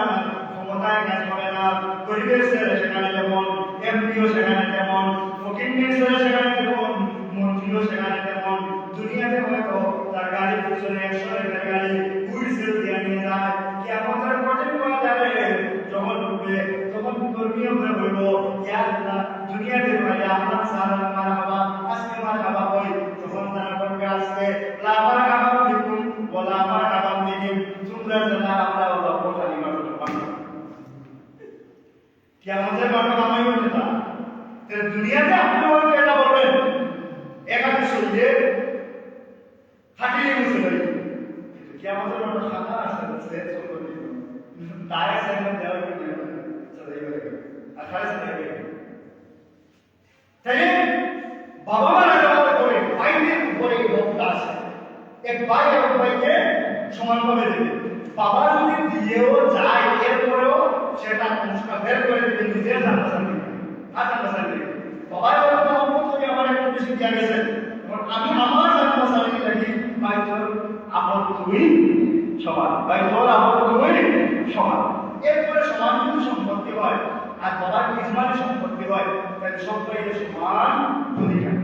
ক্ষমতায় কাজ হবে না, গরিবের ছেলে সেখানে যেমন, এমপিও সেখানে যেমন, ফকিরের ছেলে সেখানে যেমন, মন্ত্রীও সেখানে যেমন। দুনিয়াতে হয়তো তার গাড়ির পিছনে 100 টাকার গাড়ি হুইলচেয়ার দিয়ে নিয়ে যায়, কিয়ামতের কঠিন ময়দানে যখন ঢুকবে তখন কর্মীয় হয়ে বলব ইয়া আল্লাহ দুনিয়াতে ভাই আপনার সালাম মারহাবা আজকে মারহাবা বলি, তখন তারা বলবে আজকে লা মারহাবা বিকুম ওয়ালা মারহাবা বিহিম, তোমরা যারা আমরা আল্লাহ কোথায় মারহাবা পাবো। কিয়ামতের মারহাবা আমি বলি না, তো দুনিয়াতে আপনি আমাকে এটা বলবেন এখানে শুনলে হাঁটিয়ে বসে পারি, কিয়ামতের মারহাবা খাতা আছে সে চলবে তাই সেখানে দেওয়া কি চলে যাবে আর খালি চলে যাবে। তাই বাবা মারা যাওয়ার পরে ভাইদের উপরে হকটা আছে, এক ভাই এক ভাইকে সমানভাবে দেবে। বাবা যদি দিয়েও যায় এরপরেও সেটা সংস্কার বের করে দেবে নিজের জানাশানি আর জানাশানি। বাবা বলে মহব্বত আমার একটু বেশি দিয়া গেছে, আমি আমার জানাশানি লাগি ভাই তোর আপন তুই সমান, ভাই তোর আপন তুই সমান। এরপরে সমান যদি সম্পত্তি হয় আর বাবার ইসমানি সম্পত্তি হয় তাহলে সব ভাইয়ের সমান অধিকার।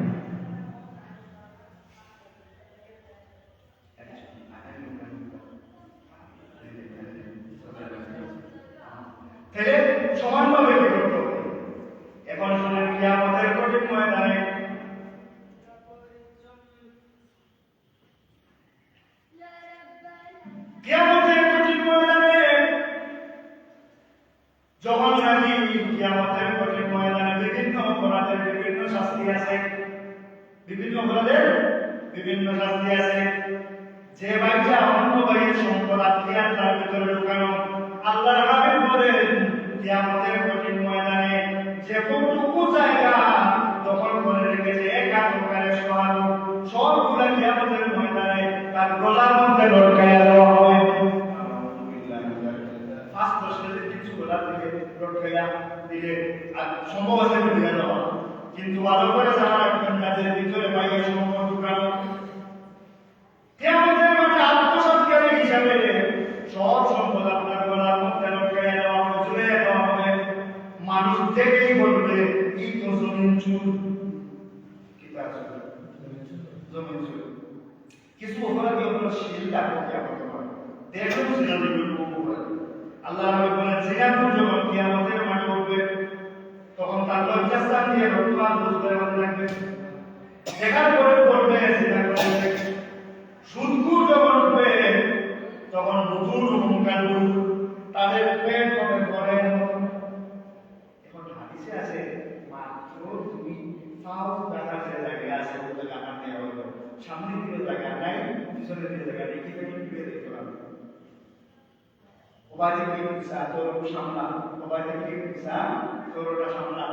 তাহলে সমানভাবে বিভক্ত হবে। এখন শোনেন কিয়ামতের কঠিন ময়দানে যখন নাকি কিয়ামতের কঠিন ময়দানে বিভিন্ন অপরাধের বিভিন্ন শাস্তি আছে, বিভিন্ন অপরাধের বিভিন্ন শাস্তি আছে। যে বাচ্চা অন্য ভাইয়ের সম্পদ আত্মীয়ার তার ভিতরে ঢুকানো, আল্লাহর হাবিব বলেন কিয়ামতের কঠিন ময়দানে যেটুকু জায়গা দখল করে রেখেছে একা প্রকারে সহায় সবগুলা কিয়ামতের ময়দানে তার গলার মধ্যে লটকাইয়া দেওয়া হবে। ফার্স্ট দশটাতে কিছু গলার দিকে লটকাইয়া দিলে আর সম্ভব আছে ঢুকিয়ে দেওয়া, কিন্তু ভালো করে জানা রাখবেন কাজের ভিতরে বাইরে সম্পদ ঢুকানো। কিয়ামতের মাঠে আত্মসৎকারী হিসাবে সব সম্পদ আপনার গলার মধ্যে লটকাইয়া দেওয়া হবে, ঝুলিয়ে দেওয়া হবে। মানুষ দেখেই বলবে এই তো জমিন চুল, কি তা চুল, জমিন চুল। কিছু অপরাধী হলো শিলটা কিয়ামতের মাঠে দেখুন জিনা দেখবেন অপরাধী। আল্লাহ বলেন জিনা যখন কিয়ামতের মাঠে উঠবে তখন তার লজ্জাস্থান দিয়ে রক্তপাত বুঝতে লাগবে, দেখার পরে বলবে জিনা করবে। সুদকুর যখন উঠবে তখন নতুন রকম কাণ্ড, তাদের পেট হবে করে। এখন হাদিসে আছে মাত্র 2,000 টাকার যে জায়গা আছে ওই জায়গা আমার নেওয়া হলো, সামনের দিকে জায়গা নাই, পিছনের দিকে জায়গা নেই, কি দেখে দেখতে পারবে। ওবাই থেকে পিছা তোর সামলা, ওবাই থেকে পিছা তোরটা সামলা।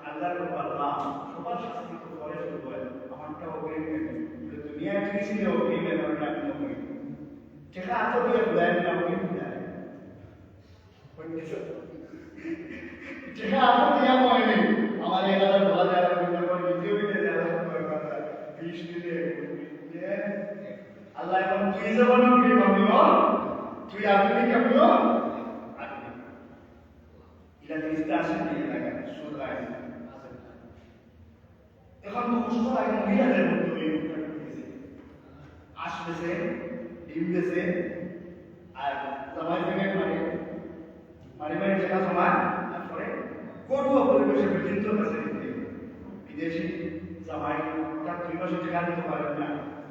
আল্লাহর আল্লাহ সবার শাস্তি তো করে শুরু হয়, আমারটা ওকে দুনিয়া ঠিক ছিল ওকে ব্যাপারটা আমি ওকে যেটা এত দিয়ে ভুলাই দিলাম ওকে ভুলাই যেটা এত দিয়া হয়নি আমার এলাকা বলা যায় নিজে হইলে যারা বিষ দিলে আল্লাহ এখন তুই যেমন কি ভাবিও তুই আপনি কামিও ইলা জিনিসটা আসে না এলাকা সুরাই এখন কষ্ট লাগে মহিলাদের মধ্যে আসতেছে ডিমতেছে আর জামাই থেকে মারি মারি সেটা সমান। তারপরে করুয়া পরিবেশে বিচিত্র কাছে বিদেশি জামাই তার 2 মাসে টাকা দিতে পারেন না,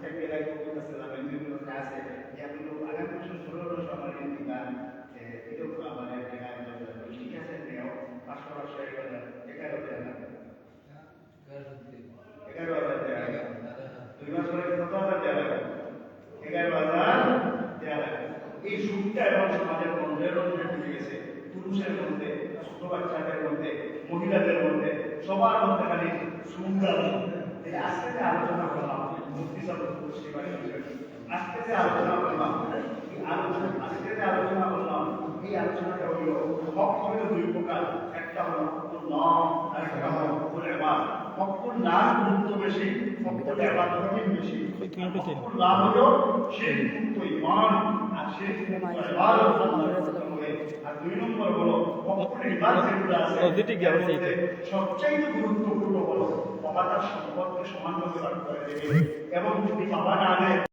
একটা এলাকা কাছে জামাই 2 মাসে আছে এগুলো আগামী বছর 16 সময় দিবেন এটাও আমাদের টাকা ঠিক আছে নেও 500 টাকা টাকা হতে না 11,000 টাকা 2 মাস পরে 7,000 টাকা 11,000 টাকা। এই সুখটা এবং সমাজের মন্দিরের মধ্যে ঢুকে গেছে, পুরুষের মধ্যে, ছোট বাচ্চাদের মধ্যে, মহিলাদের মধ্যে, সবার মধ্যে খালি সুন্দর। আজকে যে আলোচনা করলাম মুক্তি আজকে যে আলোচনা করলাম আজকে যে আলোচনা করলাম এই আলোচনাটা হইল হক হইল 2 প্রকার, একটা হলো হকুল নাম আর একটা হলো হকুল ইবাদ। হকুল নাম গুরুত্ব বেশি, হকুল ইবাদ কঠিন বেশি। হকুল নাম হলো শিরক মুক্ত ঈমান আর শিরক মুক্ত ইবাদত আর 2 নম্বর হলো হকুল ইবাদ যেগুলো আছে সবচেয়ে গুরুত্বপূর্ণ হলো বাবা তার সম্পদকে সমানভাবে ভাগ করে দেবে এবং যদি বাবা না দেয়